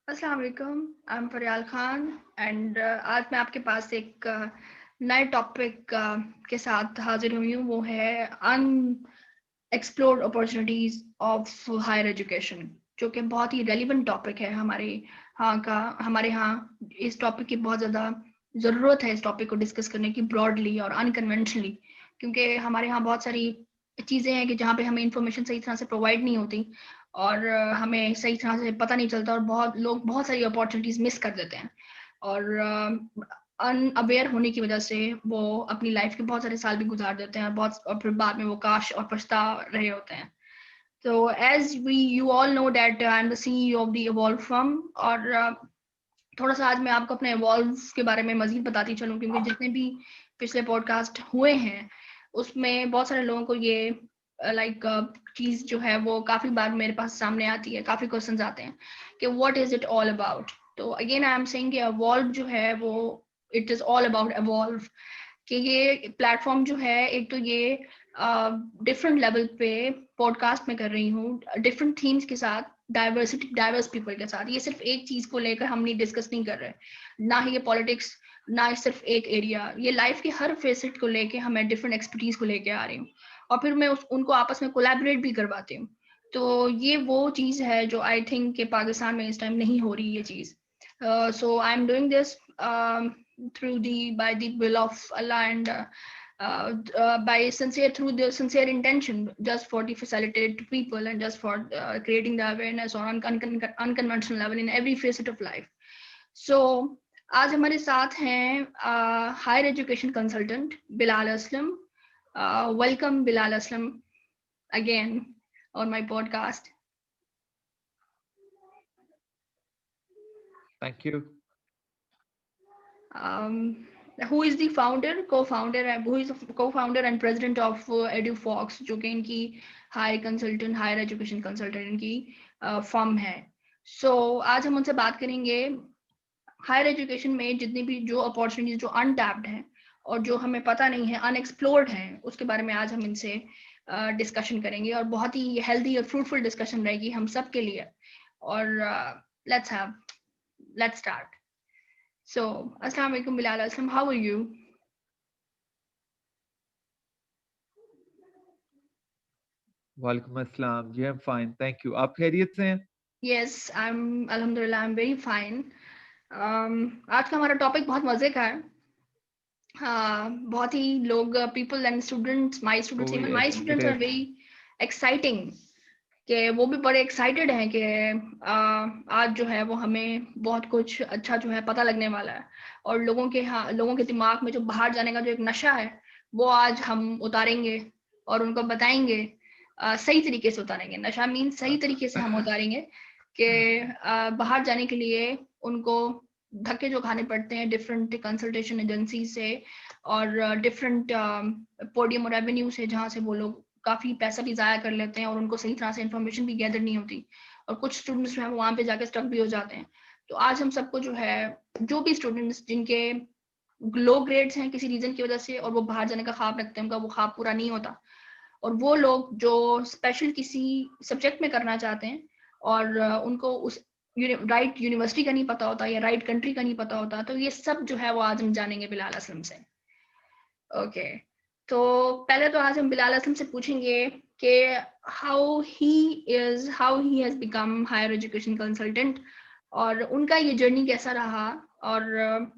अस्सलाम वालेकुम। I am Fariyal Khan and आज मैं आपके पास एक नए टॉपिक के साथ हाजिर हुई हूँ। वो है unexplored opportunities of higher education, जो कि बहुत ही रेलिवेंट टॉपिक है हमारे यहाँ। इस टॉपिक की बहुत ज़्यादा ज़रूरत है, इस टॉपिक को डिस्कस करने की ब्रॉडली और अनकन्वेंशनली, क्योंकि हमारे यहाँ बहुत सारी चीज़ें हैं कि जहाँ पे हमें इंफॉर्मेशन सही तरह से प्रोवाइड नहीं होती और हमें सही तरह से पता नहीं चलता और बहुत लोग बहुत सारी अपॉर्चुनिटीज मिस कर देते हैं और अनअवेयर होने की वजह से वो अपनी लाइफ के बहुत सारे साल भी गुजार देते हैं और फिर बाद में वो काश और पछता रहे होते हैं। तो as we you all know that I am the CEO of the Evolve firm, और थोड़ा सा आज मैं आपको अपने इवॉल्व के बारे में मजीद बताती चलूँ, क्योंकि जितने भी पिछले पॉडकास्ट हुए हैं उसमें बहुत सारे लोगों को ये लाइक चीज जो है वो काफी बार मेरे पास सामने आती है, काफी क्वेश्चंस आते हैं कि what is it all about. तो अगेन आई एम सेइंग कि evolve जो है वो it is all about evolve, कि ये प्लेटफॉर्म जो है, एक तो ये डिफरेंट लेवल पे पॉडकास्ट में कर रही हूँ डिफरेंट थीम्स के साथ, डाइवर्स पीपल के साथ। ये सिर्फ एक चीज को लेकर हम नहीं डिस्कस नहीं कर रहे, ना ही ये पॉलिटिक्स, ना ही सिर्फ एक एरिया, ये लाइफ के हर फेसेट को लेके हमें डिफरेंट एक्सपर्टीज को लेके आ रही हूँ और फिर मैं उनको आपस में कोलैबोरेट भी करवाती हूँ। तो ये वो चीज है जो आई थिंक कि पाकिस्तान में इस टाइम नहीं हो रही ये चीज। So I'm doing this through the by the will of Allah and by through the sincere intention, just for the facilitate people and just for creating the awareness on unconventional level in every facet of life. So आज हमारे साथ हैं higher education consultant Bilal Aslam. Welcome Bilal Aslam again on my podcast. Thank you. um, who is the co-founder and president of EduFox, जो कि इनकी higher education consultant इनकी firm है। आज हम उनसे बात करेंगे हायर एजुकेशन में जितनी भी जो अपॉर्चुनिटीज जो अनटैप्ड हैं और जो हमें पता नहीं है, अनएक्सप्लोर्ड हैं, उसके बारे में आज हम इनसे डिस्कशन करेंगे और बहुत ही हेल्दी और फ्रूटफुल डिस्कशन रहेगी हम सब के लिए। और लेट्स हैव लेट्स स्टार्ट। अस्सलाम वालेकुम Bilal Aslam, how are you? वालेकुम अस्सलाम जी, I'm fine, thank you. आप खैरियत से हैं? यस, आई एम अल्हम्दुलिल्लाह, आई एम वेरी फाइन। आज का हमारा टॉपिक बहुत मजे का है। हाँ, बहुत ही लोग people and students, my students, Oh even yes, my it students are is. Very exciting, कि वो भी बड़े एक्साइटेड हैं कि आज जो है वो हमें बहुत कुछ अच्छा जो है पता लगने वाला है और लोगों के दिमाग में जो बाहर जाने का जो एक नशा है वो आज हम उतारेंगे और उनको बताएंगे। सही तरीके से उतारेंगे, नशा मीन सही तरीके से हम उतारेंगे कि बाहर जाने के लिए उनको धक्के जो खाने पड़ते हैं डिफरेंट कंसल्टेशन एजेंसी से और डिफरेंट पोडियम और रेवेन्यू से, जहाँ से वो लोग काफी पैसा भी जाया कर लेते हैं और उनको सही तरह से इन्फॉर्मेशन भी गैदर नहीं होती और कुछ स्टूडेंट्स जो है वहां पे जाके स्टक भी हो जाते हैं। तो आज हम सबको जो है, जो भी स्टूडेंट्स जिनके लो ग्रेड्स हैं किसी रीजन की वजह से और वो बाहर जाने का ख्वाब रखते हैं, उनका वो ख्वाब पूरा नहीं होता, और वो लोग जो स्पेशल किसी सब्जेक्ट में करना चाहते हैं और उनको उस राइट यूनिवर्सिटी का नहीं पता होता या राइट कंट्री का नहीं पता होता, तो ये सब जो है वो आज हम जानेंगे बिलाल असलम से। ओके, तो पहले तो आज हम बिलाल असलम से पूछेंगे कि how he has become higher education consultant और उनका ये जर्नी कैसा रहा, और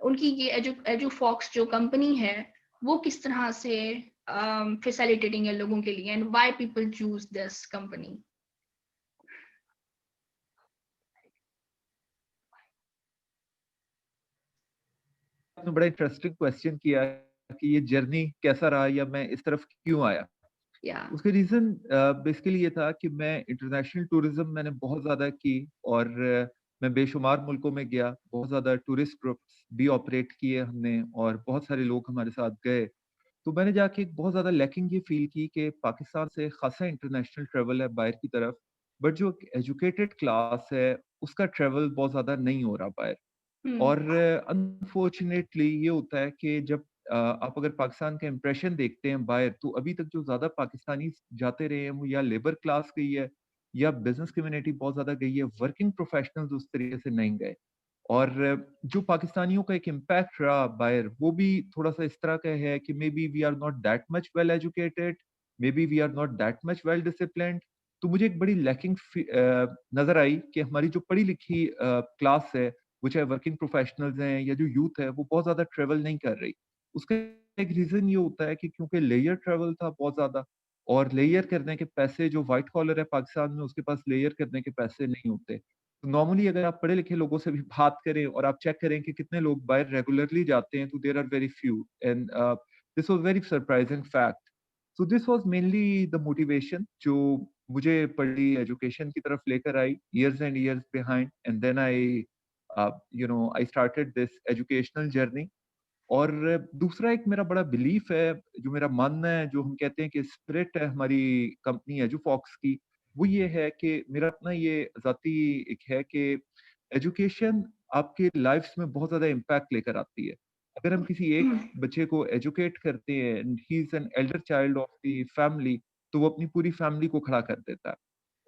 उनकी ये एजू फॉक्स जो कंपनी है वो किस तरह से फैसिलिटेटिंग है लोगों के लिए, and why people choose this company. आपने बड़ा इंटरेस्टिंग क्वेश्चन किया कि ये जर्नी कैसा रहा या मैं इस तरफ क्यों आया। या उसके रीजन बेसिकली ये था कि मैं इंटरनेशनल टूरिज्म मैंने बहुत ज्यादा की और मैं बेशुमार मुल्कों में गया, बहुत ज्यादा टूरिस्ट ग्रुप्स भी ऑपरेट किए हमने और बहुत सारे लोग हमारे साथ गए। तो मैंने जाके एक बहुत ज्यादा लैकिंग ये फील की कि पाकिस्तान से खासा इंटरनेशनल ट्रेवल है बाहर की तरफ, बट जो एजुकेटेड क्लास है उसका ट्रेवल बहुत ज्यादा नहीं हो रहा बाहर। हम्म और अनफॉर्चुनेटली ये होता है कि जब आप अगर पाकिस्तान का इम्प्रेशन देखते हैं बाहर, तो अभी तक जो ज्यादा पाकिस्तानी जाते रहे हैं वो या लेबर क्लास गई है या बिजनेस कम्युनिटी बहुत ज्यादा गई है, वर्किंग प्रोफेशनल्स उस तरीके से नहीं गए। और जो पाकिस्तानियों का एक इम्पैक्ट रहा बाहर, वो भी थोड़ा सा इस तरह का है कि maybe we are not that much well educated, maybe we are not that much well disciplined. तो मुझे एक बड़ी लैकिंग नजर आई कि हमारी जो पढ़ी लिखी क्लास है, वो चाहे वर्किंग प्रोफेशनल्स हैं या जो यूथ है, वो बहुत ज्यादा ट्रेवल नहीं कर रही। उसका एक रीजन ये होता है कि क्योंकि लेयर ट्रेवल था बहुत ज्यादा, और लेयर करने के पैसे, जो व्हाइट कॉलर है पाकिस्तान में, उसके पास लेयर करने के पैसे नहीं होते। तो नॉर्मली अगर आप पढ़े लिखे लोगों से भी बात करें और आप चेक करें कि कितने लोग बाहर रेगुलरली जाते हैं, तो there are very few, and this was very surprising fact. So this was mainly the motivation जो मुझे पढ़ी एजुकेशन की तरफ लेकर आई, years and years behind, and then I started this educational journey. और दूसरा एक मेरा बड़ा बिलीफ है, जो मेरा मानना है, जो हम कहते हैं कि स्पिरिट है हमारी कंपनी है जो फॉक्स की, वो ये है कि मेरा अपना ये ज़ाती एक है कि एजुकेशन आपके लाइफ्स में बहुत ज़्यादा इम्पैक्ट लेकर आती है। अगर हम किसी एक बच्चे को एजुकेट करते हैं and he is an elder child of the family, तो वो अपनी पूरी फैमिली को खड़ा कर देता है।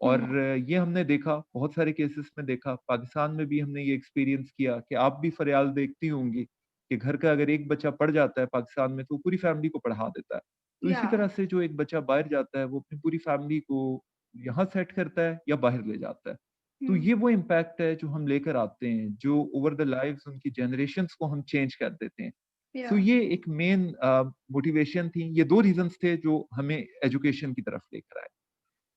और ये हमने देखा, बहुत सारे केसेस में देखा, पाकिस्तान में भी हमने ये एक्सपीरियंस किया कि आप भी फरियाल देखती होंगी कि घर का अगर एक बच्चा पढ़ जाता है पाकिस्तान में, तो वो पूरी फैमिली को पढ़ा देता है। तो या इसी तरह से जो एक बच्चा बाहर जाता है, वो अपनी पूरी फैमिली को यहाँ सेट करता है या बाहर ले जाता है। तो ये वो इम्पैक्ट है जो हम लेकर आते हैं, जो ओवर द लाइव्स उनकी जनरेशंस को हम चेंज कर देते हैं। या सो ये एक मेन मोटिवेशन थी, ये 2 रीज़न्स थे जो हमें एजुकेशन की तरफ लेकर आए।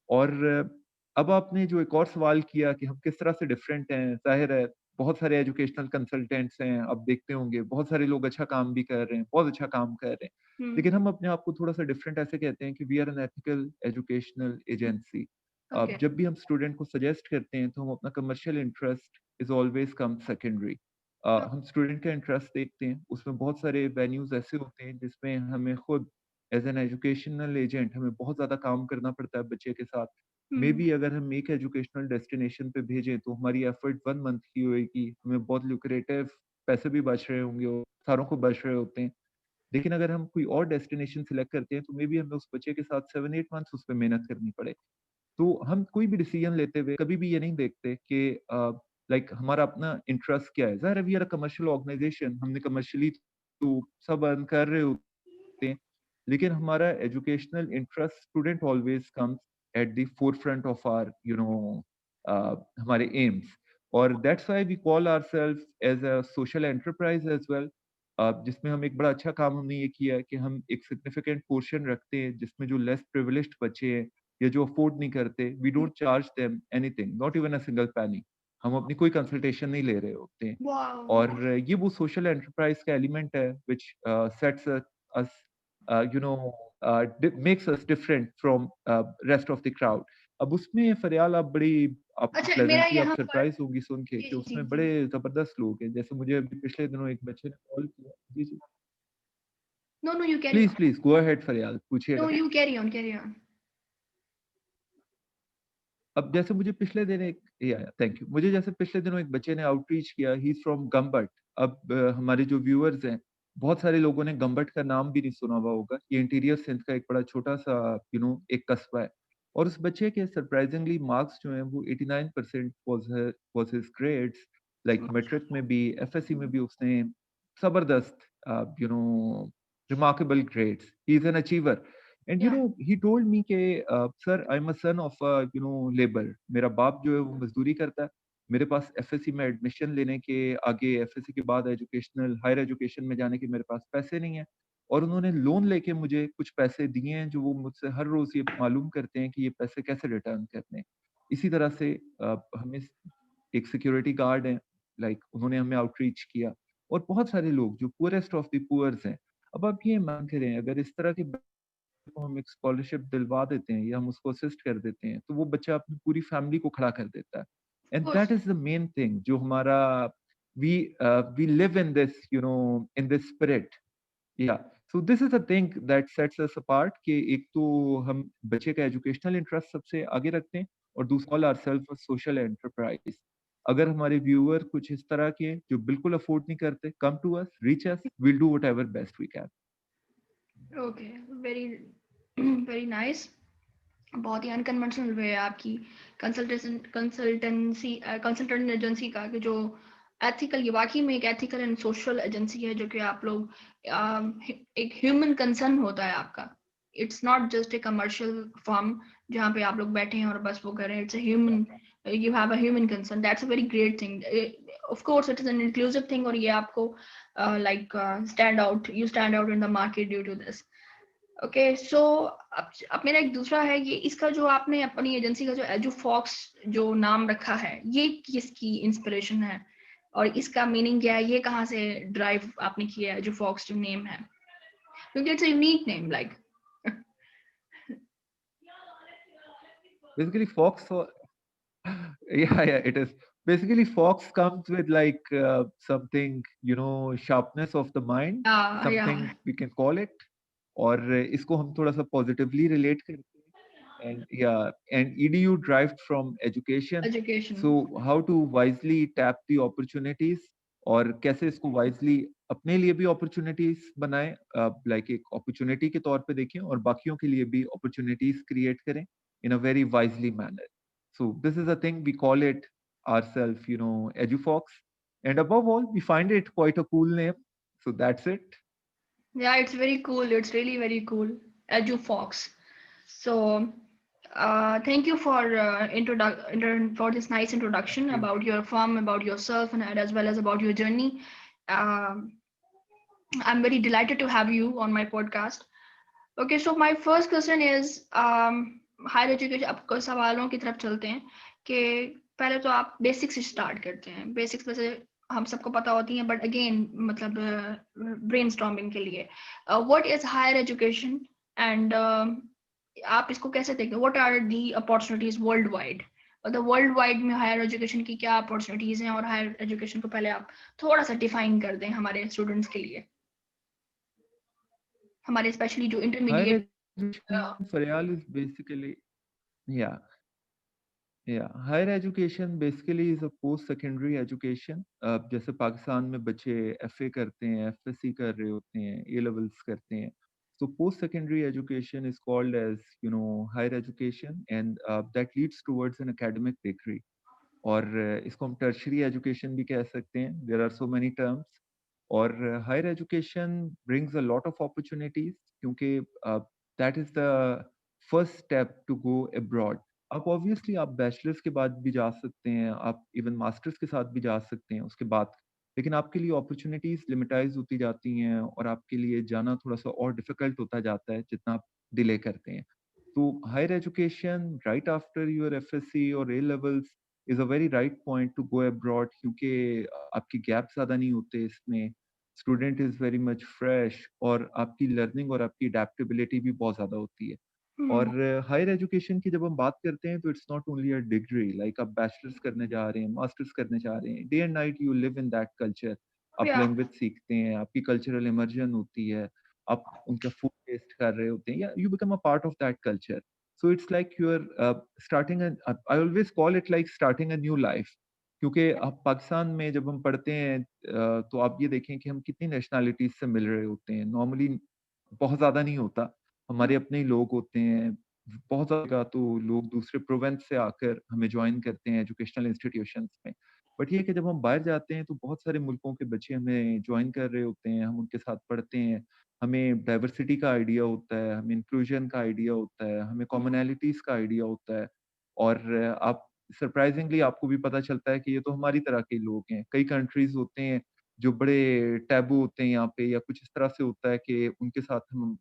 और अब आपने जो एक और सवाल किया कि हम किस तरह से डिफरेंट हैं, ज़ाहिर है बहुत सारे एजुकेशनल कंसल्टेंट्स हैं, आप देखते होंगे बहुत सारे लोग अच्छा काम भी कर रहे हैं, बहुत अच्छा काम कर रहे हैं। लेकिन हम अपने आप को थोड़ा-सा डिफरेंट ऐसे कहते हैं कि we are an ethical educational agency. Okay जब भी हम स्टूडेंट को सजेस्ट करते हैं, तो हम अपना commercial interest is always come secondary. हम स्टूडेंट का इंटरेस्ट देखते हैं, उसमें बहुत सारे वेन्यूज़ ऐसे होते हैं जिसमें हमें खुद एज़ एन एजुकेशनल एजेंट हमें बहुत ज़्यादा काम करना पड़ता है बच्चे के साथ। मे बी अगर हम एक एजुकेशनल डेस्टिनेशन पे भेजें, तो हमारी एफर्ट 1 मंथ की होएगी, हमें बहुत लुक्रेटिव पैसे भी बच रहे होंगे और सारों को बच रहे होते हैं। लेकिन अगर हम कोई और डेस्टिनेशन सिलेक्ट करते हैं, तो मे बी हमें उस बच्चे के साथ 7-8 मंथ्स उस पे मेहनत करनी पड़े। तो हम कोई भी डिसीजन लेते हुए कभी भी ये नहीं देखते कि लाइक हमारा अपना इंटरेस्ट क्या है। ज़ाहिर है we are a commercial organisation, हमने कमर्शियली तो सब अर्न कर रहे होते हैं, लेकिन हमारा educational interest student always comes at the forefront of our हमारे एम्स। और that's why we call ourselves as a social enterprise as well. जिसमें हम एक बड़ा अच्छा काम हमने ये किया है कि हम एक सिग्निफिकेंट पोर्शन रखते हैं जिसमें जो लेस प्रिविलेज्ड बच्चे हैं या जो अफोर्ड नहीं करते, we don't charge them anything, not even a single penny. हम अपनी कोई कंसल्टेशन नहीं ले रहे होते हैं। वाओ और ये वो सोशल एंटरप्राइज का एलिमेंट है which sets us makes us different from rest of the crowd. अब उसमें फरियाल आप बड़ी आपको अच्छा मेरा प्लेजेंटली आप यहाँ पर सरप्राइज होंगी सुन के जी कि जी जी उसमें जी बड़े जबरदस्त लोग हैं। जैसे मुझे अभी पिछले दिनों एक बच्चे ने कॉल किया। जी, जी। No no you carry please, on please go ahead Faryal no पूछिएगा। यू कैरी ऑन अब जैसे मुझे पिछले दिन एक ये आया, थैंक यू। मुझे जैसे पिछले दिनों एक बच्चे ने आउटरीच किया, ही इज़ फ्रॉम गम्बट। अब हमारे जो व्यूअर्स हैं, बहुत सारे लोगों ने गम्बट का नाम भी नहीं सुना हुआ होगा। ये इंटीरियर सिंध का एक बड़ा छोटा-सा एक कस्बा है। और उस बच्चे के सरप्राइजिंगली मार्क्स जो हैं वो 89% was his grades. Like matric में भी, एफएससी में भी उसने ज़बरदस्त remarkable grades. He is an achiever. And या ही टोल्ड मी कि sir I am a son of labour. मेरा बाप जो है वो मजदूरी करता है। मेरे पास एफएससी में एडमिशन लेने के आगे, एफएससी के बाद एजुकेशनल हायर एजुकेशन में जाने के मेरे पास पैसे नहीं है। और उन्होंने लोन लेके मुझे कुछ पैसे दिए हैं, जो वो मुझसे हर रोज ये मालूम करते हैं कि ये पैसे कैसे रिटर्न करने हैं। इसी तरह से हमें एक सिक्योरिटी गार्ड है, लाइक उन्होंने हमें आउटरीच किया। और बहुत सारे लोग जो पुअरेस्ट ऑफ द पुअर्स हैं। अब आप ये मान के रहे, अगर इस तरह के को हम एक स्कॉलरशिप दिलवा देते हैं या हम उसको असिस्ट कर देते हैं, तो वो बच्चा अपनी पूरी फैमिली को खड़ा कर देता है। And course that is the main thing जो हमारा we we live in this in this spirit. या so this is the thing that sets us apart कि एक तो हम बच्चे का एजुकेशनल इंटरेस्ट सबसे आगे रखते हैं, और दूसरा कॉल आवरसेल्व्स अ सोशल एंटरप्राइज। अगर हमारे व्यूअर कुछ इस तरह के हैं, जो बिल्कुल अफोर्ड नहीं करते, come to us, reach us, we will do whatever best we can. Okay very very nice बहुत ही अनकन्वेंशनल वे है आपकी कंसल्टेंट एजेंसी का, कि जो एथिकल, ये वाकई में एक एथिकल एंड सोशल एजेंसी है, जो कि आप लोग एक ह्यूमन कंसर्न होता है आपका। It's not just a commercial firm जहाँ पे आप लोग बैठे हैं और बस वो कर रहे हैं। It's a human, you have a human concern, that's a very great thing. Of course it is an inclusive thing, और ये आपको you stand out in the market due to this. Okay, so अब मेरा एक दूसरा है, ये इसका जो आपने अपनी एजेंसी का जो एजू फॉक्स जो नाम रखा है, ये किसकी इंस्पिरेशन है और इसका मीनिंग क्या है? ये कहाँ से ड्राइव आपने किया है, एजू फॉक्स जो नेम है? क्योंकि it's a unique name, like. Basically, Fox. Yeah, it is. Basically, Fox comes with like something, sharpness of the mind, या something we can call it, और इसको हम थोड़ा सा पॉजिटिवली रिलेट करते हैं, and edu derived from education. Education. So how to wisely tap the opportunities, और कैसे इसको wisely अपने लिए भी opportunities बनाएं, like एक opportunity के तौर पे देखें और बाकियों के लिए भी opportunities create करें in a very wisely manner. So this is a thing we call it ourselves, EduFox. And above all, we find it quite a cool name. So that's it. Yeah, it's very cool. It's really very cool. Edu Fox. So, thank you for for this nice introduction Thank you. about your firm, about yourself, and as well as about your journey. Um, I'm very delighted to have you on my podcast. Okay, so my first question is higher education. आपको सवालों की तरफ चलते हैं कि पहले तो आप बेसिक से स्टार्ट करते हैं। बेसिक्स वैसे हम सबको पता होती हैं, बट अगेन मतलब ब्रेनस्टॉर्मिंग के लिए, what is higher education and आप इसको कैसे देखते हैं? What are the opportunities worldwide? मतलब वर्ल्ड वाइड में हायर एजुकेशन की क्या अपॉर्चुनिटीज हैं, और हायर एजुकेशन को पहले आप थोड़ा सा डिफाइन कर दें हमारे स्टूडेंट्स के लिए, हमारे स्पेशली जो Higher intermediate. education for all is basically, yeah, yeah. Higher education basically is a post-secondary education. जैसे पाकिस्तान में बच्चे FA करते हैं, FSC कर रहे होते हैं, A levels करते हैं. So post-secondary education is called as, higher education, and that leads towards an academic degree. और इसको हम टर्शरी एजुकेशन भी कह सकते हैं. There are so many terms. और higher education brings a lot of opportunities, क्योंकि that is the first step to go abroad. आप ऑब्वियसली आप बैचलर्स के बाद भी जा सकते हैं, आप इवन मास्टर्स के साथ भी जा सकते हैं उसके बाद, लेकिन आपके लिए अपॉर्चुनिटीज लिमिटाइज होती जाती हैं और आपके लिए जाना थोड़ा सा और डिफिकल्ट होता जाता है जितना आप डिले करते हैं. तो higher education right after your FSc और A levels is a very right point to go abroad, क्योंकि आपकी गैप ज्यादा नहीं होते इसमें. Student is very much fresh, और आपकी लर्निंग और आपकी अडेप्टेबिलिटी भी बहुत ज्यादा होती है. और हायर एजुकेशन की जब हम बात करते हैं तो it's not only a degree, like आप बैचलर्स करने जा रहे हैं, मास्टर्स करने जा रहे हैं, day and night you live in that culture. आप या लैंग्वेज सीखते हैं, आपकी कल्चरल इमर्जन होती है, आप उनका फूड टेस्ट कर रहे होते हैं, या you become a part of that culture. So it's like you're starting a, I always call it like starting a new life. क्योंकि आप पाकिस्तान में जब हम पढ़ते हैं तो आप ये देखें कि हम कितनी नेशनैलिटीज से मिल रहे होते हैं. नॉर्मली बहुत ज्यादा नहीं होता, हमारे अपने ही लोग होते हैं. बहुत ज्यादा तो लोग दूसरे प्रोविंस से आकर हमें ज्वाइन करते हैं एजुकेशनल इंस्टीट्यूशंस में. बट ये कि जब हम बाहर जाते हैं तो बहुत सारे मुल्कों के बच्चे हमें ज्वाइन कर रहे होते हैं, हम उनके साथ पढ़ते हैं. हमें डाइवर्सिटी का आइडिया होता है, हमें इंक्लूजन का आइडिया होता है, हमें कॉमनैलिटीज का आइडिया होता है. और आप सरप्राइजिंगली आपको भी पता चलता है कि ये तो हमारी तरह के लोग हैं. कई कंट्रीज होते हैं जो बड़े टैबू होते हैं यहाँ पे, या कुछ इस तरह से होता है कि उनके साथ हम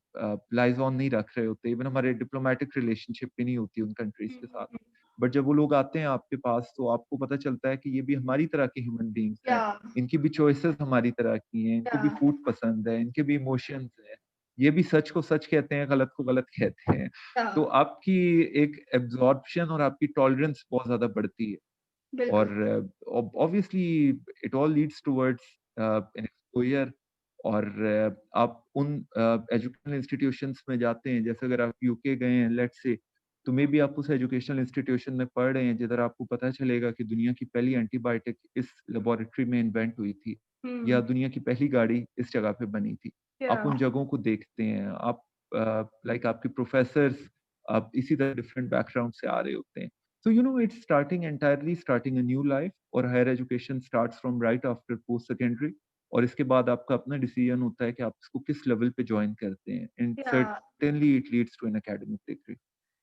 लाइजॉन नहीं रख रहे होते, इवन हमारे डिप्लोमेटिक रिलेशनशिप भी नहीं होती उन कंट्रीज के साथ. बट जब वो लोग आते हैं आपके पास तो आपको पता चलता है कि ये भी हमारी तरह के ह्यूमन बींग्स हैं, या इनकी भी चॉइसेस हमारी तरह की हैं, इनको भी या फूड पसंद है, इनके भी इमोशंस हैं, ये भी सच को सच कहते हैं, गलत को गलत कहते हैं. या तो आपकी एक एब्जॉर्प्शन और आपकी टॉलरेंस बहुत ज्यादा बढ़ती है. बिल्कुल। और obviously it all leads towards an exposure. और आप उन एजुकेशनल इंस्टीट्यूशंस में जाते हैं, जैसे अगर आप यूके गए हैं लेट्स से, तो मे बी आप उस एजुकेशनल इंस्टीट्यूशन में पढ़ रहे हैं जिधर आपको पता चलेगा कि दुनिया की पहली एंटीबायोटिक इस लेबोरेटरी में इन्वेंट हुई थी, या हम्म। दुनिया की पहली गाड़ी इस जगह पे बनी थी. या आप उन जगहों को देखते हैं, आप लाइक आपके प्रोफेसर्स आप इसी तरह डिफरेंट बैकग्राउंड से आ रहे होते हैं। So, you know, it's starting a new life, और higher education starts from right after post secondary, और इसके बाद आपका अपना डिसीजन होता है कि आप इसको किस लेवल पे ज्वाइन करते हैं, and yeah certainly it leads to an academic degree.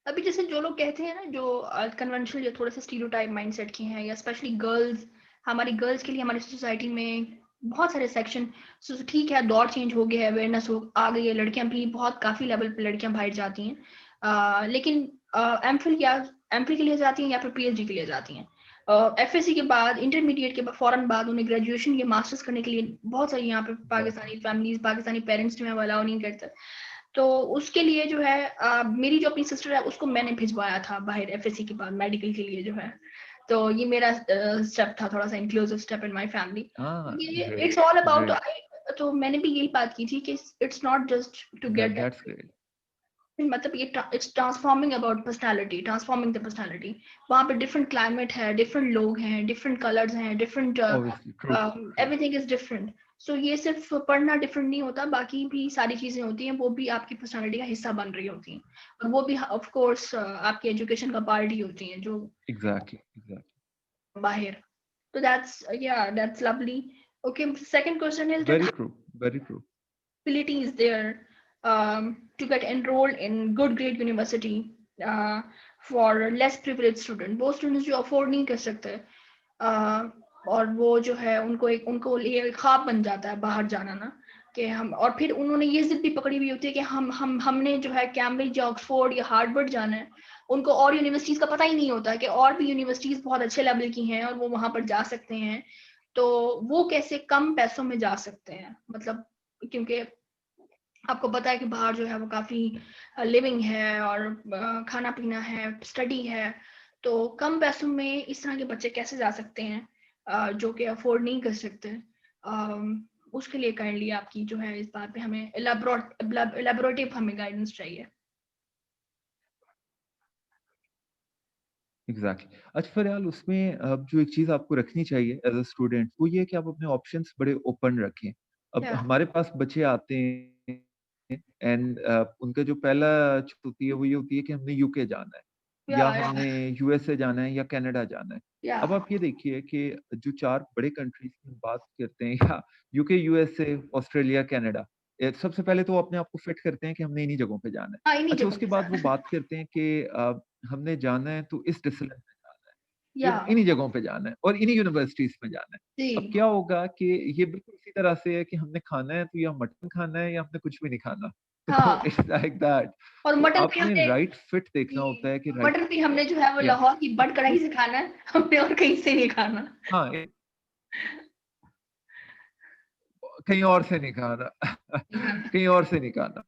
अभी जैसे जो लोग कहते हैं ना, जो कन्वेंशनल या थोड़े से स्टीरियोटाइप माइंडसेट के हैं, या स्पेशली गर्ल्स, हमारी गर्ल्स के लिए हमारी सोसाइटी में बहुत सारे सेक्शन, ठीक है दौर चेंज हो गया है, अवेयरनेस हो आ गई है, लड़कियां भी बहुत काफी लेवल पे लड़कियां बाहर जाती हैं, लेकिन एमफिल या एमफिल के लिए जाती हैं या फिर पीएचडी के लिए जाती हैं। एफएससी के बाद, इंटरमीडिएट के फौरन बाद उन्हें ग्रेजुएशन या मास्टर्स करने के लिए बहुत सारी यहाँ पे पाकिस्तानी फैमिलीज, पाकिस्तानी पेरेंट्स जो है वो अलाउ नहीं करते। तो उसके लिए जो है मेरी जो अपनी सिस्टर है उसको मैंने भिजवाया था बाहर एफएससी के बाद मेडिकल के लिए जो है। तो ये मेरा स्टेप था, थोड़ा सा inclusive step in my family. हाँ, ये great, it's all about, great, तो मैंने भी यही बात की थी कि it's not just to get, that's great. मतलब ये it's transforming about personality, transforming the personality. वहाँ पे डिफरेंट क्लाइमेट है, डिफरेंट लोग हैं, डिफरेंट कलर्स हैं, different obviously true, true. Everything is different. So ये सिर्फ पढ़ना डिफरेंट नहीं होता, बाकी भी सारी चीजें होती हैं, वो भी आपकी पर्सनालिटी का हिस्सा बन रही होती हैं, और वो भी ऑफ कोर्स आपकी एजुकेशन का पार्ट ही होती हैं जो एग्जैक्टली, एग्जैक्टली। बाहर। तो that's lovely. Okay, second question is that very true, very true. ability is there to get enrolled in good grade university for less privileged student, वो students जो afford नहीं कर सकते, और वो जो है उनको ये ख्वाब बन जाता है बाहर जाना ना, कि हम, और फिर उन्होंने ये जिद भी पकड़ी हुई होती है कि हमने जो है कैम्ब्रिज या ऑक्सफोर्ड या हार्वर्ड जाना है। उनको और यूनिवर्सिटीज का पता ही नहीं होता कि और भी यूनिवर्सिटीज बहुत अच्छे लेवल की हैं और वो वहां पर जा सकते हैं। तो वो कैसे कम पैसों में जा सकते हैं, मतलब क्योंकि आपको पता है कि बाहर जो है वो काफी लिविंग है और खाना पीना है, स्टडी है। तो कम पैसों में इस तरह के बच्चे कैसे जा सकते हैं जो कि अफोर्ड नहीं कर सकते। उसके लिए काइंडली आपकी जो है इस बात पे हमें एलाबोरेटिव हमें गाइडेंस चाहिए। एग्जैक्टली। अच्छा फरयाल, उसमें अब जो एक चीज आपको रखनी चाहिए एज अ स्टूडेंट, वो ये है कि आप अपने ऑप्शंस बड़े ओपन रखें। अब या हमारे पास बच्चे आते हैं, एंड उनका जो पहला चीज होती है वो ये होती है कि हमने यूके जाना है, या या हमने यूएसए जाना है, या कनाडा जाना है। या अब आप ये देखिए कि जो चार बड़े कंट्रीज की हम बात करते हैं, या यूके, यूएसए, ऑस्ट्रेलिया, कनाडा, सबसे पहले तो वो अपने आप को फिट करते हैं कि हमने इन्हीं जगहों पे जाना है। हाँ, इन्हीं अच्छा, जगहों उसके पे बाद वो जाना है। बात करते हैं कि हमने जाना है तो इस डिसिप्लिन में जाना है, या इन्हीं जगहों पे जाना है और इन्हीं यूनिवर्सिटीज में जाना है। अब जी। क्या होगा कि ये बिल्कुल इसी तरह से है कि हमने खाना है तो या मटन खाना है या हमने कुछ भी नहीं खाना। तो हाँ, इट्स लाइक दैट। और तो मटन भी आपने हमने राइट फिट देखना होता जी, है कि और राइट मटन भी फिट क्या हमने जो होता है वो है, या लाहौर की बट कढ़ाई तो से खाना है, हमने और कहीं से नहीं खाना। हाँ, कहीं और से नहीं खाना। नहीं खाना। कहीं और से नहीं खाना।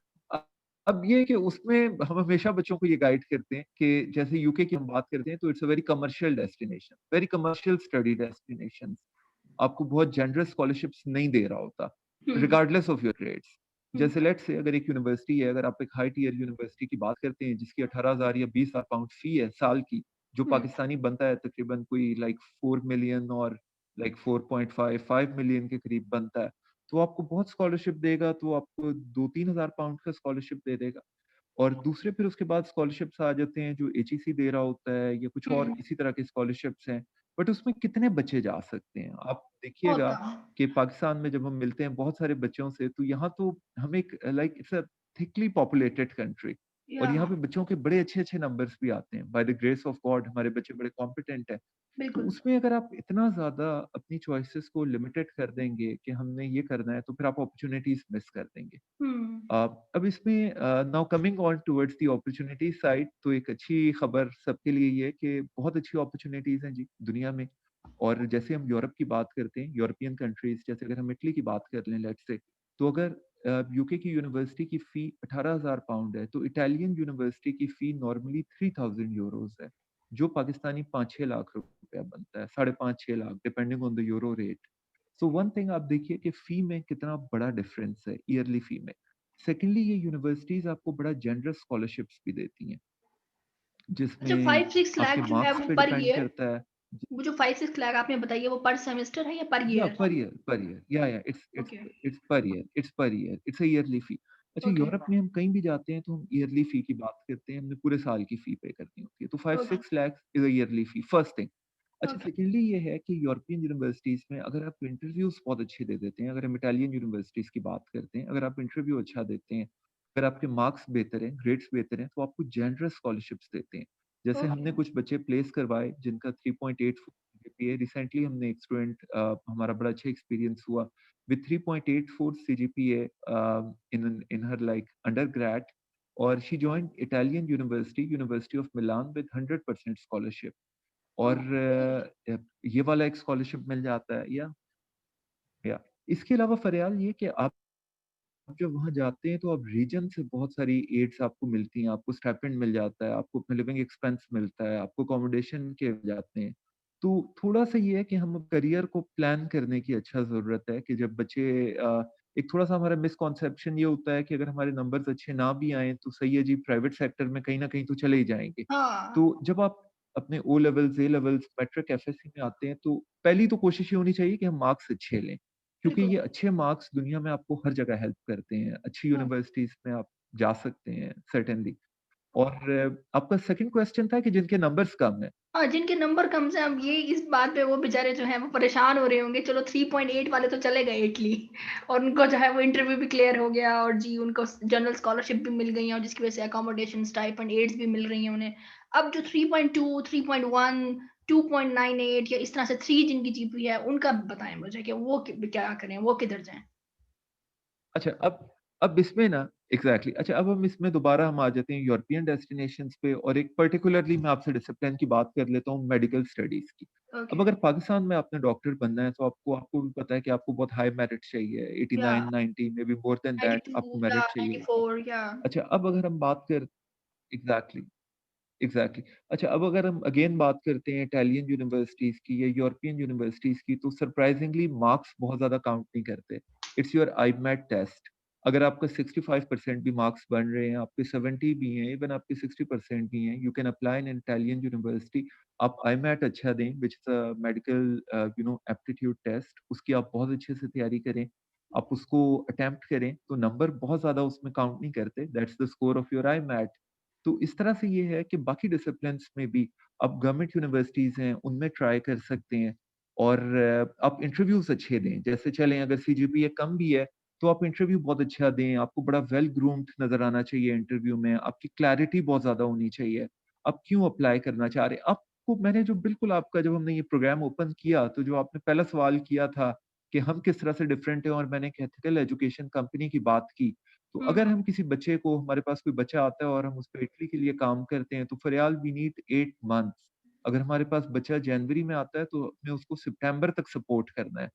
अब ये कि उसमें हम हमेशा बच्चों को ये गाइड करते हैं कि जैसे यूके की हम बात करते हैं तो it's a very commercial destination, very commercial study destination, आपको बहुत जनरस स्कॉलरशिप्स नहीं दे रहा होता, हम्म रिगार्डलेस ऑफ योर ग्रेड्स। हम्म जैसे लेट्स से अगर एक यूनिवर्सिटी है, अगर आप एक हाई टियर यूनिवर्सिटी की बात करते हैं जिसकी 18,000 या 20,000 पाउंड फी है साल की, जो हम्म पाकिस्तानी बनता है तकरीबन कोई लाइक 4 मिलियन और लाइक 4.5 मिलियन के करीब बनता है, तो आपको बहुत स्कॉलरशिप देगा, तो आपको 2-3 हजार पाउंड का स्कॉलरशिप दे देगा। और दूसरे फिर उसके बाद स्कॉलरशिप्स आ जाते हैं जो एचईसी दे रहा होता है, या कुछ और हम्म, इसी तरह के स्कॉलरशिप्स हैं। बट उसमें कितने बच्चे जा सकते हैं आप देखिएगा होता। कि पाकिस्तान में जब हम मिलते हैं बहुत सारे बच्चों से, तो यहाँ तो हम एक like it's a thickly populated country, और या यहाँ पे बच्चों के बड़े अच्छे अच्छे नंबर्स भी आते हैं, by the grace of God हमारे बच्चे बड़े कॉम्पिटेंट हैं। तो बिल्कुल। उसमें अगर आप इतना ज्यादा अपनी चॉइसेस को लिमिटेड कर देंगे कि हमने ये करना है, तो फिर आप अपॉर्चुनिटीज मिस कर देंगे। हम्म अब इसमें now coming on towards the opportunity side, तो एक अच्छी खबर सबके लिए ये है कि बहुत अच्छी अपॉर्चुनिटीज हैं जी दुनिया में। और जैसे हम यूरोप की बात करते हैं, यूरोपियन कंट्रीज, जैसे अगर हम इटली की बात कर लें लेट्स से, तो अगर यूके की यूनिवर्सिटी की फी 18,000 पाउंड है, तो इटालियन यूनिवर्सिटी की फी नॉर्मली 3,000 यूरोज है, जो पाकिस्तानी 5-6 लाख रुपया बनता है, 5.5-6 lakh depending on the euro rate. So one thing आप देखिए कि फी में कितना बड़ा डिफरेंस है ईयरली फी में। सेकेंडली, ये यूनिवर्सिटीज आपको बड़ा जनरस स्कॉलरशिप्स भी देती हैं, अच्छा, जिसमें 5-6 लाख आपके जो है मार्क्स वो पे पर डिपेंड ईयर, करता है। वो जो 5-6 लाख आपने बताइए वो पर सेमेस्टर है या पर या ईयर? पर ईयर, या it's it's okay. It's per year, it's a yearly fee. अच्छा, ओके, यूरोप में हम कहीं भी जाते हैं तो हम ईयरली फी की बात करते हैं, हमने पूरे साल की फी पे करनी होती है। तो okay, 5-6 lakh is a yearly fee, first thing. अच्छा, ओके। सेकेंडली ये है कि यूरोपियन यूनिवर्सिटीज़ में अगर आप इंटरव्यूज़ बहुत अच्छे दे देते हैं, अगर हम इटालियन यूनिवर्सिटीज़ की बात करते हैं, अगर आप इंटरव्यू अच्छा देते हैं, अगर आपके मार्क्स बेहतर हैं, ग्रेड्स बेहतर हैं, तो आपको जनरस स्कॉलरशिप्स देते हैं। जैसे ओके। हमने कुछ बच्चे प्लेस करवाए जिनका 3.84 सीजीपीए, रिसेंटली हमने एक स्टूडेंट हमारा बड़ा अच्छा एक्सपीरियंस हुआ with 3.84 CGPA in her like undergrad, or she joined Italian University, University of Milan with 100% scholarship. और ये वाला एक स्कॉलरशिप मिल जाता है या इसके अलावा फरियाल ये कि आप जब वहाँ जाते हैं तो आप रीजन से बहुत सारी एड्स आपको मिलती हैं, आपको स्टाइपेंड मिल जाता है, आपको अपना लिविंग एक्सपेंस मिलता है, आपको अकोमोडेशन के मिल जाते हैं। तो थोड़ा-सा ये है कि हम करियर को प्लान करने की अच्छा ज़रूरत है कि जब बच्चे एक थोड़ा-सा हमारा मिसकॉन्सेप्शन ये होता है कि अगर हमारे नंबर्स अच्छे ना भी आएँ तो सही है जी, प्राइवेट सेक्टर में कहीं न कहीं तो चले ही जाएँगे। हाँ, तो जब आप अपने O levels, A levels, matric, FSc में आते हैं तो पहली तो कोशिश ये होनी चाहिए कि हम मार्क्स अच्छे लें। क्योंकि बिल्कुल। ये अच्छे मार्क्स दुनिया में आपको हर जगह हेल्प करते हैं। अच्छी हाँ। यूनिवर्सिटीज़ में आप जा सकते हैं सर्टेनली। और आपका सेकंड क्वेश्चन था कि जिनके नंबर्स कम हैं। हाँ, जिनके नंबर कम से अब ये इस बात पे वो बेचारे जो हैं वो परेशान हो रहे होंगे, चलो 3.8 वाले तो चले गए इटली और उनको जो है वो इंटरव्यू भी क्लियर हो गया और जी उनको जनरल स्कॉलरशिप भी मिल गई है और जिसकी वजह से अकोमोडेशन, स्टाइपेंड, एड्स भी मिल रही हैं उन्हें। अब जो 3.2, 3.1, 2.98 या इस तरह से 3 जिनकी जीपी है, उनका बताएँ मुझे कि वो क्या करें, वो किधर जाएँ? अच्छा, अब इसमें ना एग्ज़ैक्टली अच्छा, अब हम इसमें दोबारा हम आ जाते हैं यूरोपियन डेस्टिनेशंस पे और एक पर्टिकुलरली मैं आपसे डिसिप्लिन की बात कर लेता हूँ मेडिकल स्टडीज़ की। अब ओके, अगर पाकिस्तान में आपने डॉक्टर बनना है तो आपको भी पता है कि आपको बहुत हाई मेरिट चाहिए, या 89, 90 may be more than that 92 आपको या मेरिट चाहिए होता है। 94 या अच्छा, अब अगर हम बात कर एग्ज़ैक्टली एग्ज़ैक्टली। अच्छा, अब अगर हम अगेन बात करते हैं इटालियन यूनिवर्सिटीज़ की या यूरोपियन यूनिवर्सिटीज़ की, तो सरप्राइज़िंगली मार्क्स बहुत ज़्यादा काउंट नहीं करते। It's your IMAT test. अगर आपका 65% भी मार्क्स बन रहे हैं, आपके 70 भी हैं, इवन आपके 60% भी हैं, you can apply in Italian university. आप आईमेट अच्छा दें, which is a medical aptitude test, उसकी आप बहुत अच्छे से तैयारी करें। आप उसको अटेम्प्ट करें, तो नंबर बहुत ज़्यादा उसमें काउंट नहीं करते। That's the score of your IMAT. तो इस तरह से ये है कि बाकी डिसिप्लिन्स में भी आप गवर्नमेंट यूनिवर्सिटीज़ हैं, उनमें ट्राई कर सकते हैं और आप इंटरव्यूज़ अच्छे दें। जैसे चलें अगर सीजीपीए कम भी है, तो आप इंटरव्यू बहुत अच्छा दें, आपको बड़ा वेल ग्रूम्ड नज़र आना चाहिए इंटरव्यू में, आपकी क्लैरिटी बहुत ज़्यादा होनी चाहिए। आप क्यों अप्लाई करना चाह रहे हैं? आपको मैंने जो बिल्कुल आपका जब हमने ये प्रोग्राम ओपन किया, तो जो आपने पहला सवाल किया था कि हम किस तरह से डिफरेंट हैं और मैंने एक एथिकल एजुकेशन कंपनी की बात की। तो हुँ, अगर हुँ। हम किसी बच्चे को हमारे पास कोई बच्चा आता है और हम उस पे इटली के लिए काम करते हैं, तो फ़िलहाल वी नीड 8 मंथ्स। अगर हमारे पास बच्चा जनवरी में आता है, तो हमें उसको सितंबर तक सपोर्ट करना है।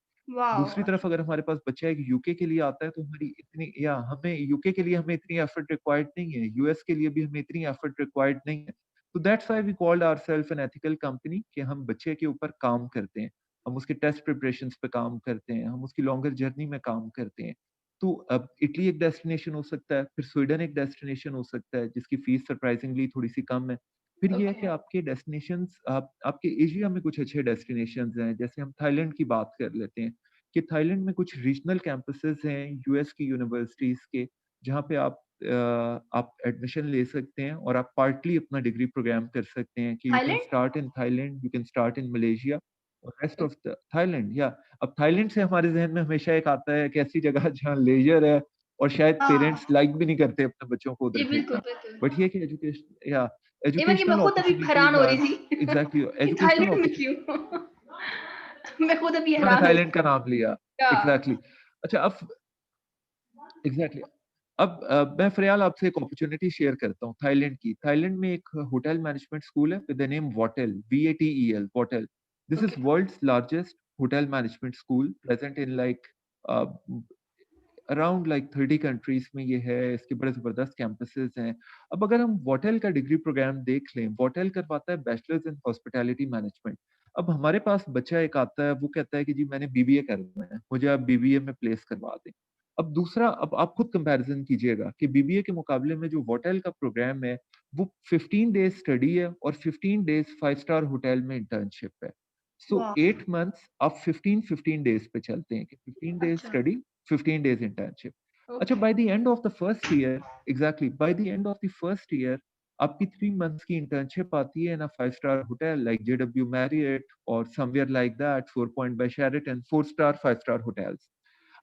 दूसरी वॉव! तरफ अगर हमारे पास बच्चा एक यूके के लिए आता है, तो हमारी इतनी या हमें यूके के लिए हमें इतनी एफर्ट रिक्वायर्ड नहीं है, यूएस के लिए भी हमें इतनी एफर्ट रिक्वायर्ड नहीं है। तो that's why we called ourselves an ethical company कि हम बच्चे के ऊपर काम करते हैं। हम उसके टेस्ट प्रिपरेशंस पे काम करते हैं, हम उसकी लॉन्गर जर्नी में काम करते हैं। तो अब इटली एक डेस्टिनेशन हो सकता है, फिर स्वीडन एक डेस्टिनेशन हो सकता है, जिसकी फीस सरप्राइजिंगली थोड़ी-सी कम है। फिर ये है कि ओके, आपके डेस्टिनेशंस आप आपके एशिया में कुछ अच्छे डेस्टिनेशंस हैं, जैसे हम थाईलैंड की बात कर लेते हैं। कि थाईलैंड में कुछ रीजनल कैंपसेस हैं यूएस की यूनिवर्सिटीज़ के, जहाँ पे आप एडमिशन ले सकते हैं और आप पार्टली अपना डिग्री प्रोग्राम कर सकते हैं कि you can Thailand? Start in Thailand, you can start in Malaysia और रेस्ट ऑफ द थाईलैंड या अब थाईलैंड से हमारे ज़हन में हमेशा एक आता है कि ऐसी जगह जहाँ लेज़र है और शायद हाँ। पेरेंट्स लाइक भी नहीं करते अपने बच्चों को उधर जी, बिल्कुल, भेजना। बिल्कुल। बट ये है कि एजुकेशन या इवन कि मैं एजुकेशनल खुद अभी हैरान अपॉर्च्युनिटीज़ हो रही आर थी एग्ज़ैक्टली कि एजुकेशनल थाईलैंड में क्यों? मैं खुद अभी उन्होंने हैरान हो थाईलैंड रही का नाम लिया। क्या? एग्ज़ैक्टली। अच्छा अब एग्ज़ैक्टली अब मैं फ़रियाल आपसे एक अपॉर्च्युनिटी शेयर करता हूँ थाईलैंड की। थाईलैंड में एक होटल मैनेजमेंट स्कूल है with the name Vatel, VATEL Vatel. This is okay, world's largest hotel management school present in like a, around like 30 countries में ये है, इसके बड़े ज़बरदस्त कैंपसेस हैं। अब अगर हम वॉटेल का डिग्री प्रोग्राम देख लें, वॉटेल करवाता है बैचलर्स इन हॉस्पिटैलिटी मैनेजमेंट। अब हमारे पास बच्चा एक आता है, वो कहता है कि जी मैंने बीबीए करना है, मुझे आप बीबीए में प्लेस करवा दें। अब दूसरा अब आप खुद कंपैरिज़न कीजिएगा कि बीबीए के मुकाबले में जो वॉटेल का प्रोग्राम है, वो 15 डेज़ स्टडी है और 15 डेज़ 5 स्टार होटल में इंटर्नशिप है। सो वाह! 8 मंथ्स आप 15-15 डेज़ पे चलते हैं कि 15 डेज़ अच्छा, स्टडी, 15 डेज़ इंटर्नशिप। अच्छा, okay. By the end of the first year, exactly by the end of the first year आपकी 3 मंथ्स की इंटर्नशिप आती है in a 5 star hotel like JW Marriott और somewhere like that, 4 point by Sheraton, 4 star 5 star hotels.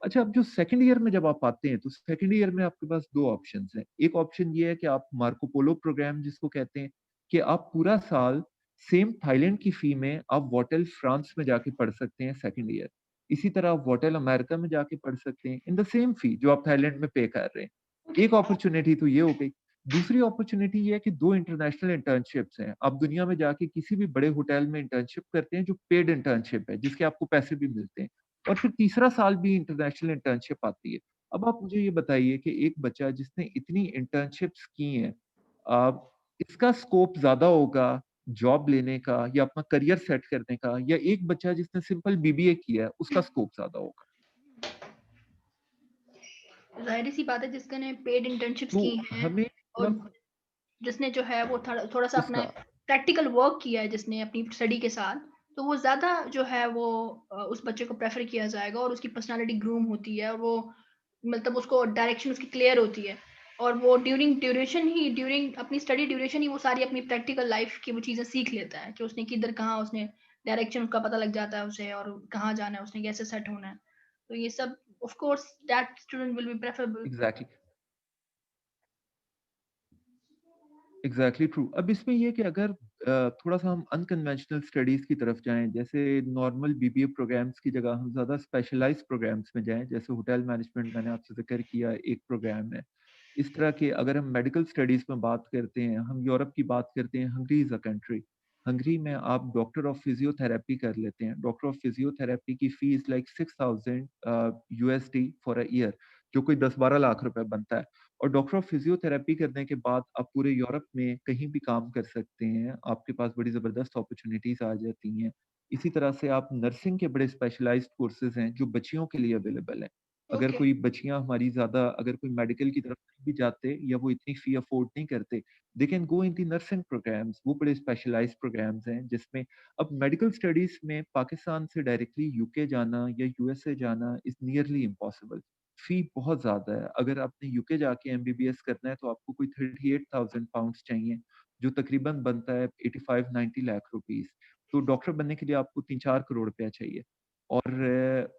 अच्छा, अब जो second year में जब आप आते हैं तो सेकंड ईयर में आपके पास दो ऑप्शंस हैं। एक ऑप्शन ये है कि आप मार्को पोलो प्रोग्राम जिसको कहते हैं, कि आप पूरा साल सेम थाईलैंड की फी में आप वोटल फ्रांस में जाके पढ़ सकते हैं सेकंड ईयर। इसी तरह आप वोटल अमेरिका में जाके पढ़ सकते हैं इन द सेम फी जो आप थाईलैंड में पे कर रहे हैं। ओके। एक अपॉर्चुनिटी तो ये हो गई। दूसरी अपॉर्चुनिटी ये है कि दो इंटरनेशनल इंटर्नशिप्स हैं। आप दुनिया में जाके किसी भी बड़े होटल में इंटर्नशिप करते हैं जो पेड इंटर्नशिप है, जिसके आपको पैसे भी मिलते हैं। और फिर तीसरा साल भी इंटरनेशनल इंटर्नशिप आती है। अब आप मुझे ये बताइए कि एक बच्चा जिसने इतनी इंटर्नशिप्स की हैं, इसका स्कोप ज़्यादा होगा जॉब लेने का या अपना करियर सेट करने का, या एक बच्चा जिसने सिंपल BBA किया है, उसका स्कोप ज़्यादा होगा? जाहिर सी बात है जिसके ने पेड इंटर्नशिप्स तो की हैं हमें और मतलब जिसने जो है वो थोड़ा थोड़ा सा अपना उसका प्रैक्टिकल वर्क किया है जिसने अपनी स्टडी के साथ, तो वो ज़्यादा जो है वो उस बच्चे को प्रेफर किया जाएगा और उसकी पर्सनालिटी ग्रूम होती है और वो मतलब उसको डायरेक्शन उसकी क्लियर होती है और वो ड्यूरिंग अपनी स्टडी ड्यूरेशन ही वो सारी अपनी प्रैक्टिकल लाइफ की वो चीज़ें सीख लेता है कि उसने किधर कहाँ उसने डायरेक्शन उसका पता लग जाता है उसे और कहाँ जाना है उसने कैसे सेट होना है। तो ये सब of course that student will be preferable. Exactly, exactly true. अब इसमें ये कि अगर थोड़ा-सा हम अनकन्वेंशनल स्टडीज़ की तरफ जाएँ, जैसे नॉर्मल BBA प्रोग्राम्स की जगह हम ज़्यादा स्पेशलाइज़्ड प्रोग्राम्स में जाएँ, जैसे होटल मैनेजमेंट मैंने आपसे ज़िक्र किया एक प्रोग्राम है। इस तरह के अगर हम मेडिकल स्टडीज़ में बात करते हैं, हम यूरोप की बात करते हैं, Hungary is a country. Hungary में आप डॉक्टर ऑफ फिज़ियोथेरेपी कर लेते हैं। डॉक्टर ऑफ फिज़ियोथेरेपी की fees like 6000 USD for a year, जो कोई 10-12 लाख रुपए बनता है। और डॉक्टर ऑफ फिजियोथेरेपी करने के बाद आप पूरे यूरोप में कहीं भी काम कर सकते हैं। आपके पास बड़ी ज़बरदस्त अपॉर्च्युनिटीज़ आ जाती हैं। इसी तरह से आप नर्सिंग के बड़े स्पेशलाइज़्ड कोर्सेज़ हैं जो बच्चियों के लिए अवेलेबल हैं। अगर ओके। कोई बच्चियाँ हमारी ज़्यादा अगर कोई मेडिकल की तरफ नहीं भी जाते या वो इतनी फ़ी अफ़ोर्ड नहीं करते, they can go in the nursing programmes. वो बड़े स्पेशलाइज़्ड प्रोग्राम्स हैं जिसमें अब मेडिकल स्टडीज़ में पाकिस्तान से डायरेक्टली यूके जाना या यूएसए जाना इज़ नियरली इम्पॉसिबल। फी बहुत ज़्यादा है। अगर आपने यूके जाके एमबीबीएस करना है तो आपको कोई 38,000 पाउंड्स चाहिए, जो तकरीबन बनता है 85-90 लाख रुपीस। तो डॉक्टर बनने के लिए आपको 3-4 करोड़ रुपया चाहिए। और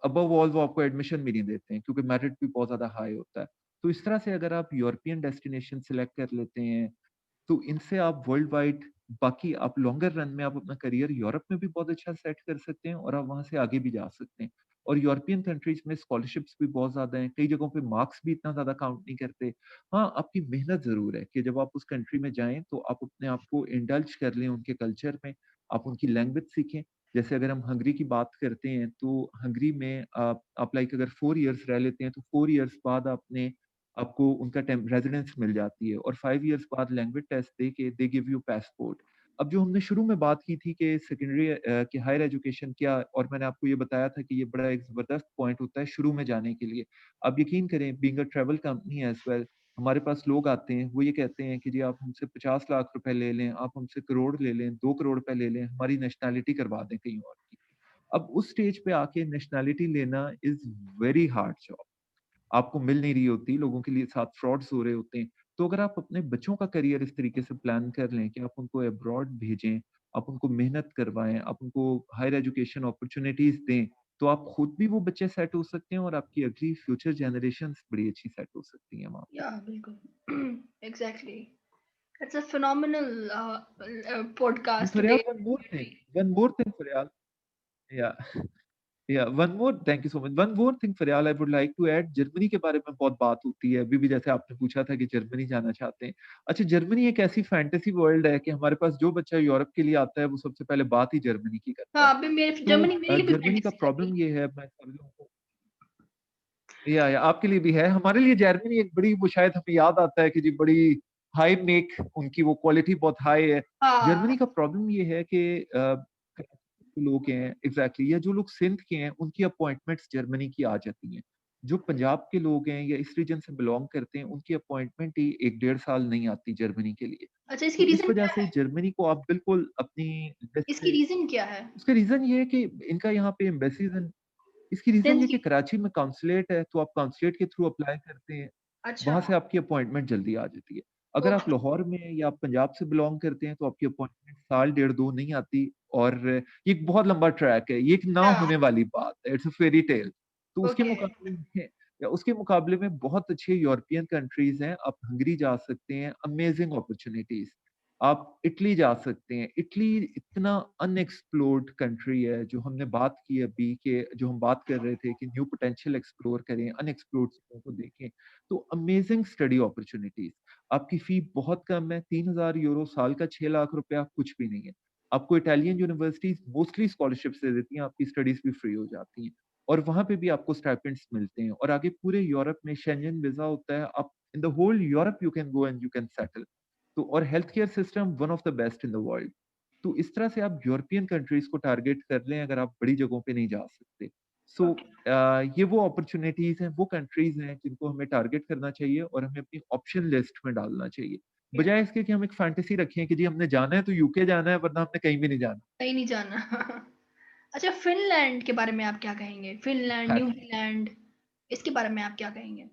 अबव ऑल वो आपको एडमिशन भी नहीं देते हैं क्योंकि मेरिट भी बहुत ज़्यादा हाई होता है। तो इस तरह से अगर आप यूरोपियन डेस्टिनेशन सेलेक्ट कर लेते हैं तो इनसे आप वर्ल्ड वाइड बाकी आप लॉन्गर रन में आप अपना करियर यूरोप में भी बहुत अच्छा सेट कर सकते हैं और आप वहाँ से आगे भी जा सकते हैं। और यूरोपियन कंट्रीज में स्कॉलरशिप्स भी बहुत ज़्यादा हैं, कई जगहों पे मार्क्स भी इतना ज़्यादा काउंट नहीं करते। हाँ, आपकी मेहनत ज़रूर है कि जब आप उस कंट्री में जाएँ तो आप अपने आप को इंडल्ज कर लें उनके कल्चर में, आप उनकी लैंग्वेज सीखें। जैसे अगर हम हंगरी की बात करते हैं तो हंगरी में आप लाइक अगर 4 इयर्स रह लेते हैं तो 4 इयर्स बाद आपको उनका टेम रेज़िडेंस मिल जाती है और 5 इयर्स बाद लैंग्वेज टेस्ट देके दे गिव यू पासपोर्ट। अब जो हमने शुरू में बात की थी कि सेकेंडरी कि हायर एजुकेशन क्या, और मैंने आपको ये बताया था कि ये बड़ा एक ज़बरदस्त पॉइंट होता है शुरू में जाने के लिए। आप यकीन करें being a travel company as well, हमारे पास लोग आते हैं, वो ये कहते हैं कि जी आप हमसे 50 लाख रुपए ले लें, आप हमसे करोड़ ले लें, 2 करोड़ रुपए ले लें, हमारी नेशनैलिटी करवा दें कहीं और की। अब उस स्टेज पे आके नेशनैलिटी लेना इज़ वेरी हार्ड जॉब। आपको मिल नहीं रही होती, लोगों के लिए साथ फ्रॉड्स हो रहे होते हैं। तो अगर आप अपने बच्चों का करियर इस तरीके से प्लान कर लें कि आप उनको अब्रॉड भेजें, आप उनको मेहनत करवाएँ, आप उनको हायर एजुकेशन अपॉर्च्युनिटीज़ दें, तो आप खुद भी वो बच्चे सेट हो सकते हैं और आपकी अगली फ्यूचर जनरेशंस बड़ी अच्छी सेट हो सकती हैं वहाँ पे। या बिल्कुल। Exactly. It's a phenomenal podcast today. Faryal, one more thing Faryal, yeah. One more, thank you so much. One more thing Faryal I would like to add, Germany के बारे में बहुत बात होती है अभी भी, जैसे आपने पूछा था कि जर्मनी जाना चाहते हैं। अच्छा, जर्मनी एक ऐसी फैंटेसी वर्ल्ड है कि हमारे पास जो बच्चा यूरोप के लिए आता है वो सबसे पहले बात ही जर्मनी की करता है। हाँ, अभी मेरे तो जर्मनी मेरे लिए भी जर्मनी का फैंटेसी है अभी। प्रॉब्लम ये है, मैं सब लोगों को, या आपके लिए भी है, हमारे लिए जर्मनी एक बड़ी, वो शायद हमें याद आता है कि जी बड़ी हाई मेक, उनकी वो क्वालिटी बहुत हाई है। हाँ। जर्मनी का प्रॉब्लम ये है कि जो लोग हैं एग्जैक्टली, या जो लोग सिंध के हैं उनकी अपॉइंटमेंट्स जर्मनी की आ जाती हैं। जो पंजाब के लोग हैं या इस रीजन से बिलोंग करते हैं उनकी अपॉइंटमेंट ही 1-1.5 साल नहीं आती जर्मनी के लिए। अच्छा, इसकी तो इस रीजन वजह क्या से है? जर्मनी को आप बिल्कुल अपनी, इसकी जैसे रीजन क्या है? उसका रीजन ये है कि इनका यहाँ पे एम्बेसीज हैं, इसकी रीज़न ये सिंस कि कराची में काउंसलेट है, तो आप काउंसलेट के थ्रू अप्लाई करते हैं, अच्छा, वहाँ से आपकी अपॉइंटमेंट जल्दी आ जाती है। अगर आप ओके, लाहौर में हैं या आप पंजाब से बिलॉन्ग करते हैं, तो आपकी अपॉइंटमेंट साल डेढ़ 2 नहीं आती और ये एक बहुत लंबा ट्रैक है, ये एक ना अच्छा, होने वाली बात है, इट्स अ फेयरी टेल। तो उसके ओके, मुकाबले में बहुत अच्छे यूरोपियन कंट्रीज़ हैं, आप हंगरी जा सकते हैं, अमेजिंग अपॉर्च्युनिटीज़। आप इटली जा सकते हैं, इटली इतना अनएक्सप्लोर्ड कंट्री है, जो हमने बात की अभी के जो हम बात कर रहे थे कि न्यू पोटेंशियल एक्सप्लोर करें, अनएक्सप्लोर्ड चीज़ों को देखें, तो अमेजिंग स्टडी अपॉर्च्युनिटीज़। आपकी फी बहुत कम है, €3000 साल का 6 लाख रुपया कुछ भी नहीं है। आपको इटालियन यूनिवर्सिटीज़ मोस्टली स्कॉलरशिप्स दे देती हैं, आपकी स्टडीज़ भी फ्री हो जाती हैं और वहाँ पे भी आपको स्टाइपेंड्स मिलते हैं और आगे पूरे यूरोप में शेंजन वीज़ा होता है, आप in the whole Europe you can go and you can settle. तो और health care system one of the best in the world. तो इस तरह से आप यूरोपियन कंट्रीज़ को टारगेट कर लें अगर आप बड़ी जगहों पे नहीं जा सकते। सो ओके, ये वो अपॉर्च्युनिटीज़ हैं, वो कंट्रीज़ हैं जिनको हमें टारगेट करना चाहिए और हमें अपनी ऑप्शन लिस्ट में डालना चाहिए। या बजाय इसके कि हम एक फैंटेसी रखें कि जी हमने जाना है तो यूके जाना है वरना हमने कहीं भी नहीं जाना। कहीं नहीं जाना। अच्छा, फ़िनलैंड के बारे में आप क्या कहेंगे? फ़िनलैंड, न्यूज़ीलैंड, इसके बारे में आप क्या कहेंगे?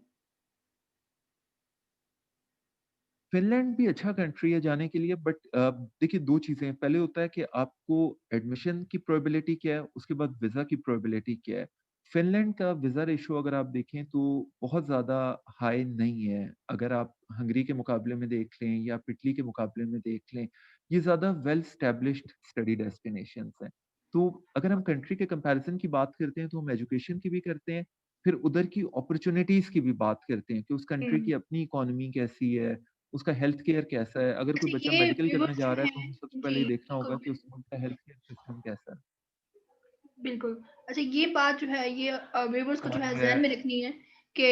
फ़िनलैंड भी अच्छा कंट्री है जाने के लिए बट देखिए 2 चीज़ें हैं। पहले होता है कि आपको एडमिशन की प्रोबेबिलिटी क्या है, उसके बाद वीज़ा की प्रोबेबिलिटी क्या है। फ़िनलैंड का वीज़ा रेशियो अगर आप देखें तो बहुत ज़्यादा हाई नहीं है। अगर आप हंगरी के मुकाबले में देख लें या आप इटली के मुकाबले में देख लें, ये ज़्यादा वेल एस्टैब्लिश्ड स्टडी डेस्टिनेशंस हैं। तो अगर हम कंट्री के कंपैरिज़न की बात करते हैं तो हम एजुकेशन की भी करते हैं, फिर उधर की अपॉर्च्युनिटीज़ की भी बात करते हैं कि उस कंट्री हुँ। की अपनी इकोनॉमी कैसी है, उसका हेल्थ केयर कैसा है? अगर कोई अच्छा, बच्चा ये मेडिकल करने व्यूअर्स जा जो रहा है, तो हैं हमें सबसे पहले जी, ये देखना बिल्कुल, होगा कि बिल्कुल। उसका हेल्थ केयर सिस्टम कैसा है। बिल्कुल। अच्छा, ये बात जो है ये व्यूअर्स को जो है ज़हन और में रखनी है कि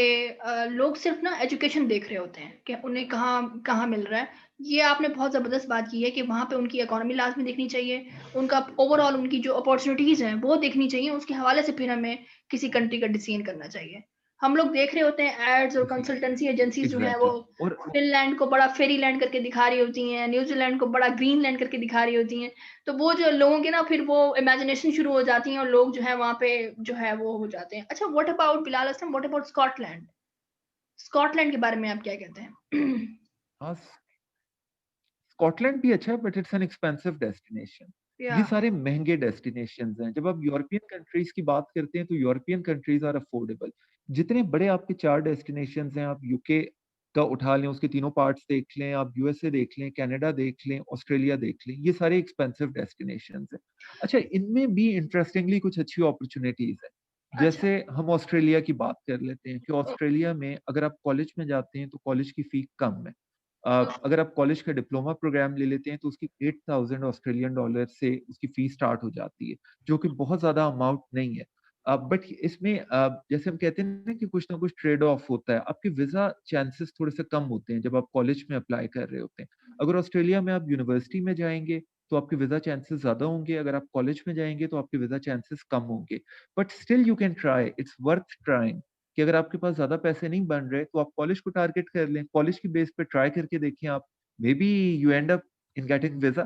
लोग सिर्फ़ ना एजुकेशन देख रहे होते हैं कि उन्हें कहाँ कहाँ मिल रहा है। ये आपने बहुत ज़बरदस्त बात की है कि वहाँ पे उनकी इकोनॉमी लाज़मी देखनी चाहिए, उनका ओवरऑल उनकी जो अपॉर्च्युनिटीज़ हैं वो देखनी चाहिए, उसके हवाले से फिर हमें किसी कंट्री का डिसीज़न करना चाहिए। हम लोग देख रहे होते हैं एड्स और जी, कंसल्टेंसी एजेंसीज़ जो हैं वो एग्ज़ैक्टली और फ़िनलैंड को बड़ा फेरीलैंड करके दिखा रही होती हैं, न्यूज़ीलैंड को बड़ा ग्रीनलैंड करके दिखा रही होती हैं। तो वो जो लोगों के ना फिर वो इमेजिनेशन शुरू हो जाती है और लोग जो है वहाँ पे जो है वो हो जाते हैं। अच्छा, what about Bilal Aslam, what about Scotland? Scotland के बारे में आप क्या कहते हैं? हाँ, स्कॉटलैंड भी अच्छा है but it's an expensive destination. या ये सारे महँगे डेस्टिनेशंस हैं। जब आप यूरोपियन कंट्रीज़ की बात करते हैं, तो यूरोपियन कंट्रीज़ आर अफोर्डेबल। जितने बड़े आपके 4 डेस्टिनेशंस हैं, आप यूके का उठा लें, उसके तीनों पार्ट्स देख लें, आप यूएसए देख लें, कनाडा देख लें, ऑस्ट्रेलिया देख लें, ये सारे एक्सपेंसिव डेस्टिनेशंस हैं। अच्छा, इनमें भी इंटरेस्टिंगली कुछ अच्छी अपॉर्च्युनिटीज़ हैं। अच्छा, जैसे हम ऑस्ट्रेलिया की बात कर लेते हैं कि ओ ऑस्ट्रेलिया में अगर आप कॉलेज में जाते हैं, तो कॉलेज की फी कम है। ओ अगर आप कॉलेज का डिप्लोमा प्रोग्राम ले लेते हैं तो उसकी 8000 ऑस्ट्रेलियन डॉलर से उसकी फीस स्टार्ट हो जाती है, जो कि बहुत ज़्यादा अमाउंट नहीं है। बट इसमें जैसे हम कहते हैं ना कि कुछ ना कुछ ट्रेड ऑफ होता है, आपके वीज़ा चांसेस थोड़े से कम होते हैं जब आप कॉलेज में अप्लाई कर रहे होते हैं। अगर ऑस्ट्रेलिया में आप यूनिवर्सिटी में जाएँगे, तो आपके वीज़ा चांसेस ज़्यादा होंगे, अगर आप कॉलेज में जाएँगे तो आपके वीज़ा चांसेस कम होंगे। But still you can try, it's worth trying. कि अगर आपके पास ज़्यादा पैसे नहीं बन रहे, तो आप कॉलेज को टारगेट कर लें। कॉलेज की बेस पे ट्राई करके देखिए आप, may be you end up in getting visa.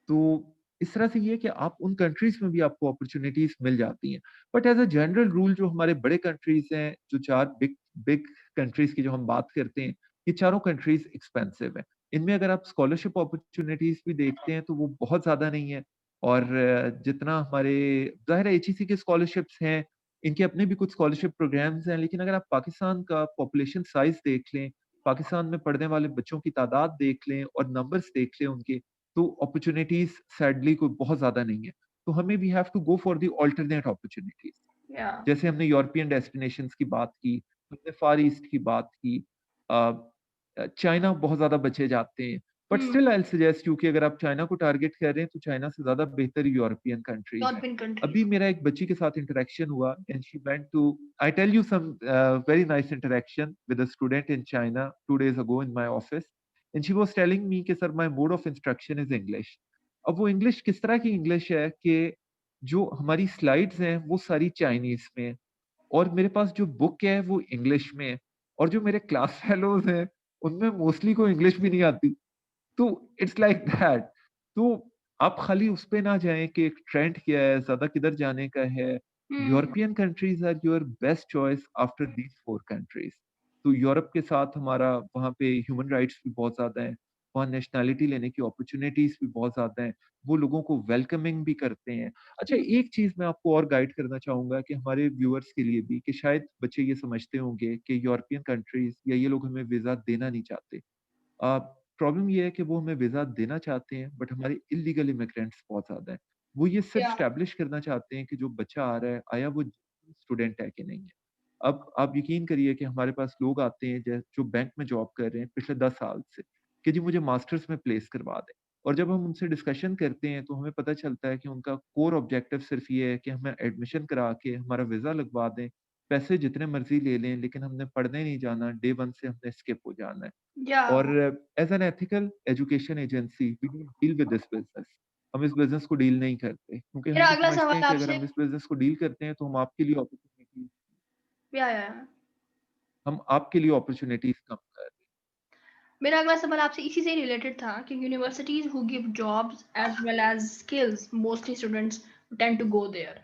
तो इस तरह से ये है कि आप उन कंट्रीज़ में भी आपको अपॉर्च्युनिटीज़ मिल जाती हैं। But as a general rule जो हमारे बड़े कंट्रीज़ हैं, जो 4 बिग बिग कंट्रीज़ की जो हम बात करते हैं, ये चारों कंट्रीज़ एक्सपेंसिव हैं। इनमें अगर आप स्कॉलरशिप अपॉर्च्युनिटीज़ भी देखते हैं, तो वो बहुत ज़्यादा नहीं है और जितना हमारे ज़ाहिर है एचईसी की स्कॉलरशिप्स हैं, इनके अपने भी कुछ स्कॉलरशिप प्रोग्राम्स हैं, लेकिन अगर आप पाकिस्तान का पॉपुलेशन साइज़ देख लें, पाकिस्तान में पढ़ने वाले बच्चों की तादाद देख लें और नंबर्स देख लें उनके, तो अपॉर्च्युनिटीज़ सैडली कोई बहुत ज़्यादा नहीं है। तो हमें we have to go for the alternate opportunities. Yeah जैसे हमने यूरोपियन डेस्टिनेशंस की बात की, हमने फार ईस्ट की बात की, अ चाइना बहुत ज़्यादा बचे जाते हैं। But hmm, still I will suggest you कि अगर आप चाइना को टारगेट कर रहे हैं, तो चाइना से ज़्यादा बेहतर यूरोपियन कंट्रीज़ हैं। यूरोपियन अभी कंट्रीज़। मेरा एक बच्ची के साथ इंटरैक्शन हुआ and she went to I tell you some very nice interaction with a student in China 2 days ago in my office and she was telling me कि sir my mode of instruction is English. अब वो English किस तरह की English है कि जो हमारी स्लाइड्स हैं, वो सारी चाइनीज़ में हैं। और मेरे पास जो बुक है वो इंग्लिश में है और जो मेरे क्लास फेलोज़ हैं, उनमें मोस्टली को इंग्लिश भी नहीं आती। तो इट्स लाइक दैट। तो आप खाली उस पे ना जाएँ कि एक ट्रेंड क्या है, ज़्यादा किधर जाने का है। हुँ, European countries are your best choice after these 4 countries. तो यूरोप के साथ हमारा वहाँ पे ह्यूमन राइट्स भी बहुत ज़्यादा हैं, वहाँ नेशनैलिटी लेने की अपॉर्च्युनिटीज़ भी बहुत ज़्यादा हैं, वो लोगों को वेलकमिंग भी करते हैं। अच्छा, एक चीज़ मैं आपको और गाइड करना चाहूँगा कि हमारे व्यूअर्स के लिए भी कि शायद बच्चे ये समझते होंगे कि यूरोपियन कंट्रीज़ या ये लोग हमें वीज़ा देना नहीं चाहते। प्रॉब्लम ये है कि वो हमें वीज़ा देना चाहते हैं, बट हमारे इल्लीगल इमिग्रेंट्स बहुत ज़्यादा हैं। वो ये सिर्फ़ या एस्टेब्लिश करना चाहते हैं कि जो बच्चा आ रहा है, आया वो स्टूडेंट है कि नहीं है। अब आप यकीन करिए कि हमारे पास लोग आते हैं जो बैंक में जॉब कर रहे हैं पिछले 10 साल से, कि जी मुझे मास्टर्स में प्लेस करवा दें। और जब हम उनसे डिस्कशन करते हैं तो हमें पता चलता है कि उनका कोर ऑब्जेक्टिव सिर्फ़ ये है कि हमें एडमिशन करा के हमारा वीज़ा लगवा दें, पैसे जितने मर्ज़ी ले लें, लेकिन हमने पढ़ने नहीं जाना, डे 1 से हमने स्किप हो जाना है। या और as an ethical education agency we don't deal with this business. हम इस बिज़नेस को डील नहीं करते, क्योंकि हम मेरा ये अगला समझते हैं सवाल कि अगर आपसे हम इस बिज़नेस को डील करते हैं तो या हम आपके लिए अपॉर्च्युनिटीज़ कम कर रहे हैं। मेरा अगला सवाल आपसे इसी से रिलेटेड था कि universities who give jobs as well as skills mostly students tend to go there.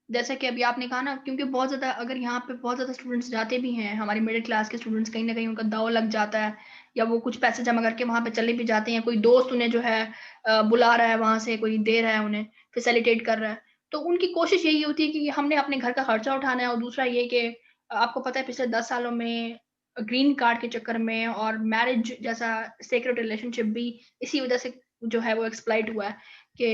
जैसा कि अभी आपने कहा ना, क्योंकि बहुत ज़्यादा अगर यहाँ पे बहुत ज़्यादा स्टूडेंट्स जाते भी हैं, हमारे मिडिल क्लास के स्टूडेंट्स, कहीं न कहीं उनका दाँव लग जाता है या वो कुछ पैसे जमा करके वहाँ पे चले भी जाते हैं। कोई दोस्त उन्हें जो है बुला रहा है वहाँ से, कोई दे रहा है उन्हें, फैसिलिटेट कर रहा है। तो उनकी कोशिश यही होती है कि हमने अपने घर का खर्चा उठाना है और दूसरा ये कि आपको पता है पिछले 10 सालों में ग्रीन कार्ड के चक्कर में और मैरिज जैसा सेक्रेट रिलेशनशिप भी इसी वज़ह से जो है वो एक्सप्लॉइट हुआ है कि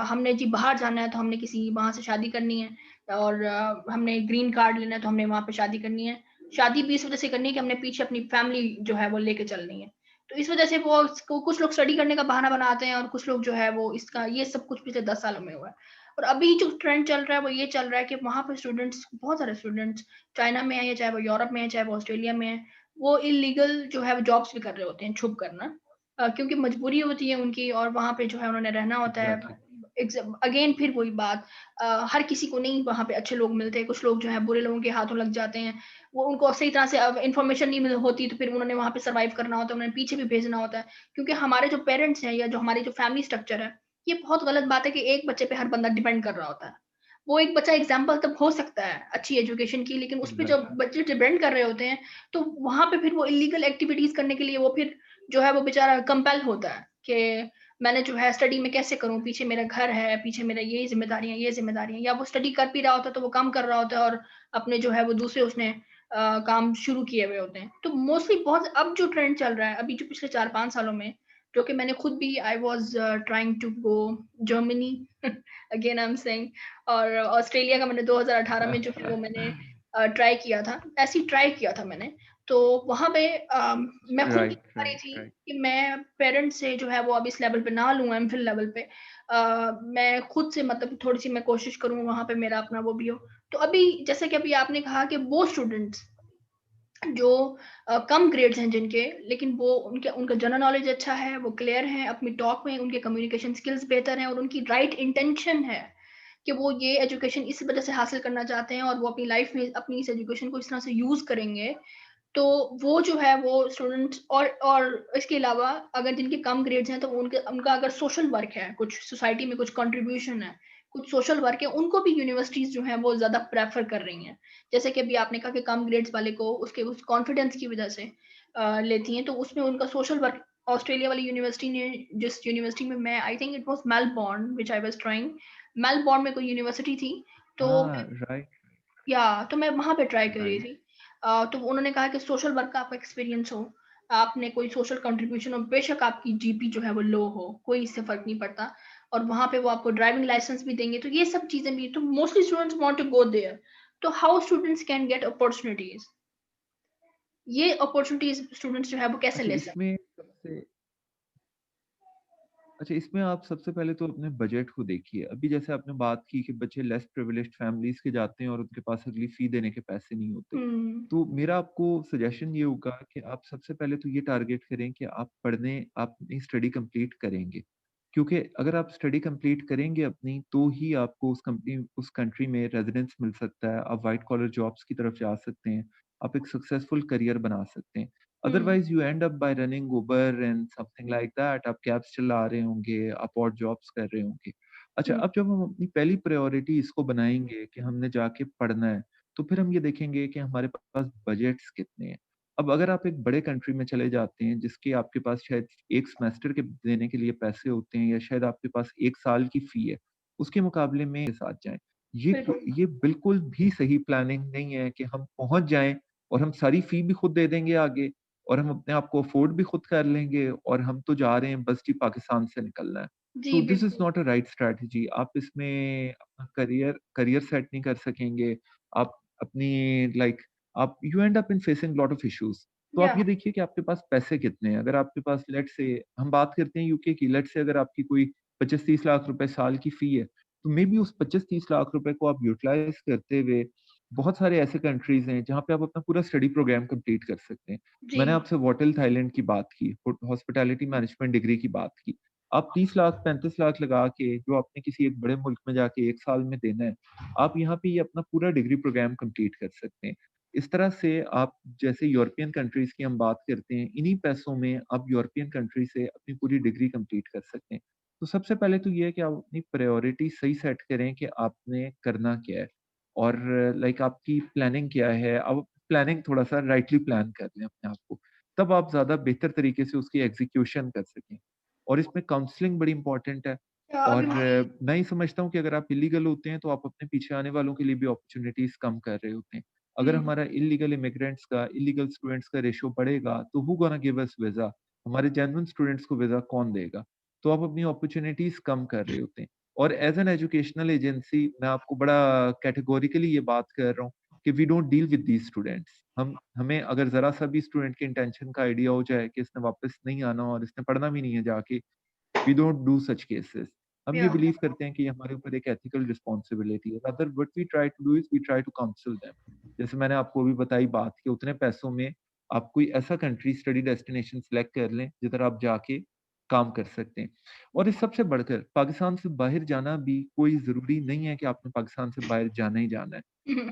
हमने जी बाहर जाना है तो हमने किसी वहाँ से शादी करनी है और हमने ग्रीन कार्ड लेना है तो हमने वहाँ पे शादी करनी है। शादी भी इस वज़ह से करनी है कि हमने पीछे अपनी फैमिली जो है वो लेके चलनी है। तो इस वज़ह से वो इसको कुछ लोग स्टडी करने का बहाना बनाते हैं और कुछ लोग जो है वो इसका ये सब कुछ पिछले 10 सालों में हुआ है। और अभी जो ट्रेंड चल रहा है वो ये चल रहा है कि वहाँ पे स्टूडेंट्स, बहुत सारे स्टूडेंट्स चाइना में है या चाहे वो यूरोप में है, चाहे वो ऑस्ट्रेलिया में है, वो इल्लीगल जो है वो जॉब्स भी कर रहे होते हैं छुप कर ना। क्योंकि मजबूरी होती है उनकी और वहाँ पे जो है उन्होंने रहना होता है। एग्ज़ैक्टली। अगेन फिर वही बात, हर किसी को नहीं वहाँ पे अच्छे लोग मिलते, कुछ लोग जो है बुरे लोगों के हाथों लग जाते हैं। वो उनको सही तरह से इन्फॉर्मेशन नहीं मिल होती तो फिर उन्होंने वहाँ पे सर्वाइव करना होता है, उन्हें पीछे भी भेजना होता है। क्योंकि हमारे जो पेरेंट्स हैं या जो हमारी जो फैमिली स्ट्रक्चर है, ये बहुत गलत बात है कि एक बच्चे पे हर बंदा डिपेंड कर रहा होता है। वो एक बच्चा एग्ज़ाम्पल तब हो सकता है अच्छी एजुकेशन की, लेकिन उस पे जब एग्ज़ैक्टली। बच्चे डिपेंड कर रहे होते हैं, तो वहाँ पे फिर वो इल्लीगल एक्टिविटीज़ करने के लिए वो फिर जो है वो बेचारा कंपेल होता है कि मैंने जो है स्टडी में कैसे करूँ? पीछे मेरा घर है, पीछे मेरा ये ज़िम्मेदारियाँ, या वो स्टडी कर भी रहा होता है तो वो काम कर रहा होता है और अपने जो है वो दूसरे उसने काम शुरू किए हुए होते हैं। तो मोस्टली बहुत अब जो ट्रेंड चल रहा है, अभी जो पिछले 4-5 सालों में, जो कि मैंने खुद भी I was trying to go Germany again I am saying, और ऑस्ट्रेलिया का मैंने 2018 में जो है वो मैंने ट्राई किया था। ऐसे ही ट्राई किया था मैंने। तो वहाँ पे मैं खुद भी राइट, चाह रही राइट, थी राइट। कि मैं पेरेंट्स से जो है वो अब इस लेवल पे ना लूँ, एमफिल लेवल पे। मैं खुद से मतलब थोड़ी-सी मैं कोशिश करूँ वहाँ पे मेरा अपना वो भी हो। तो अभी जैसे कि अभी आपने कहा कि वो स्टूडेंट्स जो कम ग्रेड्स हैं जिनके, लेकिन वो उनके उनका जनरल नॉलेज अच्छा है, वो क्लियर हैं, अपनी टॉक में उनके कम्युनिकेशन स्किल्स बेहतर हैं और उनकी राइट इंटेंशन है कि वो ये एजुकेशन इस वजह से हासिल करना चाहते हैं और वो अपनी लाइफ में अपनी इस एजुकेशन को इस तरह से यूज़ करेंगे, तो वो जो है वो स्टूडेंट्स, और इसके अलावा अगर जिनके कम ग्रेड्स हैं तो उनके उनका अगर सोशल वर्क है, कुछ सोसाइटी में कुछ कंट्रीब्यूशन है, कुछ सोशल वर्क है, उनको भी यूनिवर्सिटीज़ जो हैं वो ज़्यादा प्रेफ़र कर रही हैं। जैसे कि अभी आपने कहा कि कम ग्रेड्स वाले को उसके उस कॉन्फिडेंस की वज़ह से लेती हैं, तो उसमें उनका सोशल वर्क ऑस्ट्रेलिया वाली यूनिवर्सिटी ने, जिस यूनिवर्सिटी में मैं, I think it was Melbourne which I was trying, Melbourne में कोई यूनिवर्सिटी थी, तो हाँ, राइट, तो मैं वहाँ पे ट्राई कर रही राइट। थी। तो उन्होंने कहा कि सोशल वर्क का आपका एक्सपीरियंस हो, आपने कोई सोशल कंट्रीब्यूशन हो, बेशक आपकी जीपी जो है वो लो हो, कोई इससे फ़र्क नहीं पड़ता, और वहाँ पे वो आपको ड्राइविंग लाइसेंस भी देंगे, तो ये सब चीज़ें भी, तो mostly students want to go there. तो how students can get opportunities? ये अपॉर्च्युनिटीज़ स्टूडेंट्स जो है वो कैसे अच्छा ले सकते इसमें सबसे अच्छा, इसमें आप सबसे पहले तो अपने बजट को देखिए। अभी जैसे आपने बात की कि बच्चे लेस प्रिविलेज्ड फैमिलीज़ के जाते हैं और उनके पास अगली फ़ी देने के पैसे नहीं होते। हैं? हुँ, तो मेरा आपको सजेशन ये होगा कि आप सबसे पहले तो ये टारगेट करें कि आप अपनी स्टडी कंप्लीट करेंगे। क्योंकि अगर आप स्टडी कंप्लीट करेंगे अपनी, तो ही आपको उस कंट्री में रेज़िडेंस मिल सकता है। आप व्हाइट कॉलर जॉब्स की तरफ जा सकते हैं। आप एक सक्सेसफुल करियर बना सकते हैं। हुँ, otherwise you end up by running Uber and something like that. आप कैब्स चला रहे होंगे, आप ऑड जॉब्स कर रहे होंगे। अच्छा, अब जब हम अपनी पहली प्रायोरिटी इसको बनाएँगे कि हमने जाके पढ़ना है, तो फिर हम ये देखेंगे कि हमारे पास बजट्स कितने हैं। अब अगर आप एक बड़े कंट्री में चले जाते हैं, जिसके आपके पास शायद 1 सेमेस्टर के देने के लिए पैसे होते हैं या शायद आपके पास 1 साल की फ़ी है, उसके मुकाबले में के साथ जाएँ। बिल्कुल। ये बिल्कुल भी सही प्लानिंग नहीं है कि हम पहुँच जाएँ और हम सारी फ़ी भी खुद दे देंगे आगे और हम अपने आप को अफ़ोर्ड भी खुद कर लेंगे और हम तो जा रहे हैं बस जी पाकिस्तान से निकलना है। जी, तो दिस इज़ बिल्कुल। Not a right strategy. आप इसमें अपना करियर करियर सेट नहीं कर सकेंगे। आप अपनी लाइक आप you end up in facing lot of issues. तो आप या ये देखिए कि आपके पास पैसे कितने हैं। अगर आपके पास लेट्स से हम बात करते हैं यूके की, लेट्स से अगर आपकी कोई 25-30 लाख रुपए साल की फ़ी है, तो मेबी उस 25-30 लाख रुपए को आप यूटिलाइज़ करते हुए बहुत सारे ऐसे कंट्रीज़ हैं जहाँ पे आप अपना पूरा स्टडी प्रोग्राम कंप्लीट कर सकते हैं। जी। मैंने आपसे वॉटेल थाईलैंड की बात की, हॉस्पिटैलिटी मैनेजमेंट डिग्री की बात की। आप 30 लाख 35 लाख लगा के जो आपने किसी एक बड़े मुल्क में जाके 1 साल में देना है, आप यहाँ पे ये अपना पूरा डिग्री प्रोग्राम कंप्लीट कर सकते हैं। इस तरह से आप जैसे यूरोपियन कंट्रीज़ की हम बात करते हैं, इन्हीं पैसों में आप यूरोपियन कंट्री से अपनी पूरी डिग्री कंप्लीट कर सकते हैं। तो सबसे पहले तो ये है कि आप अपनी प्रायोरिटी सही सेट करें कि आपने करना क्या है और लाइक आपकी प्लानिंग क्या है। अब प्लानिंग थोड़ा-सा राइटली प्लान कर लें अपने आप को, तब आप ज़्यादा बेहतर तरीके से उसकी एग्ज़ीक्यूशन कर सकें। और इसमें काउंसलिंग बड़ी इम्पोर्टेंट है और अभी मुझे मैं ये समझता हूँ कि अगर आप इल्लीगल होते हैं, तो आप अपने पीछे आने वालों के लिए भी अपॉर्च्युनिटीज़ कम कर रहे होते हैं। अगर हुँ, हमारा इल्लीगल इमिग्रेंट्स का, इल्लीगल स्टूडेंट्स का रेशियो बढ़ेगा, तो हू गोना गिव अस वीज़ा? हमारे जेन्युइन स्टूडेंट्स को वीज़ा कौन देगा? तो आप अपनी अपॉर्च्युनिटीज़ कम कर रहे होते हैं। और एज़ एन एजुकेशनल एजेंसी मैं आपको बड़ा कैटेगोरिकली ये बात कर रहा हूँ कि we don't deal with these students. हम हमें अगर ज़रा-सा भी स्टूडेंट के इंटेंशन का आइडिया हो जाए कि इसने वापस नहीं आना और इसने पढ़ना भी नहीं है जाके, we don't do such cases. हम ये या बिलीव करते हैं कि हमारे ऊपर एक एथिकल रिस्पांसिबिलिटी है। Rather what we try to do is we try to counsel them. जैसे मैंने आपको अभी बताई बात कि उतने पैसों में आप कोई ऐसा कंट्री स्टडी डेस्टिनेशन सेलेक्ट कर लें, जिधर आप जाके काम कर सकते हैं। और इस सबसे बढ़कर पाकिस्तान से बाहर जाना भी कोई ज़रूरी नहीं है कि आपने पाकिस्तान से बाहर जाना ही जाना है।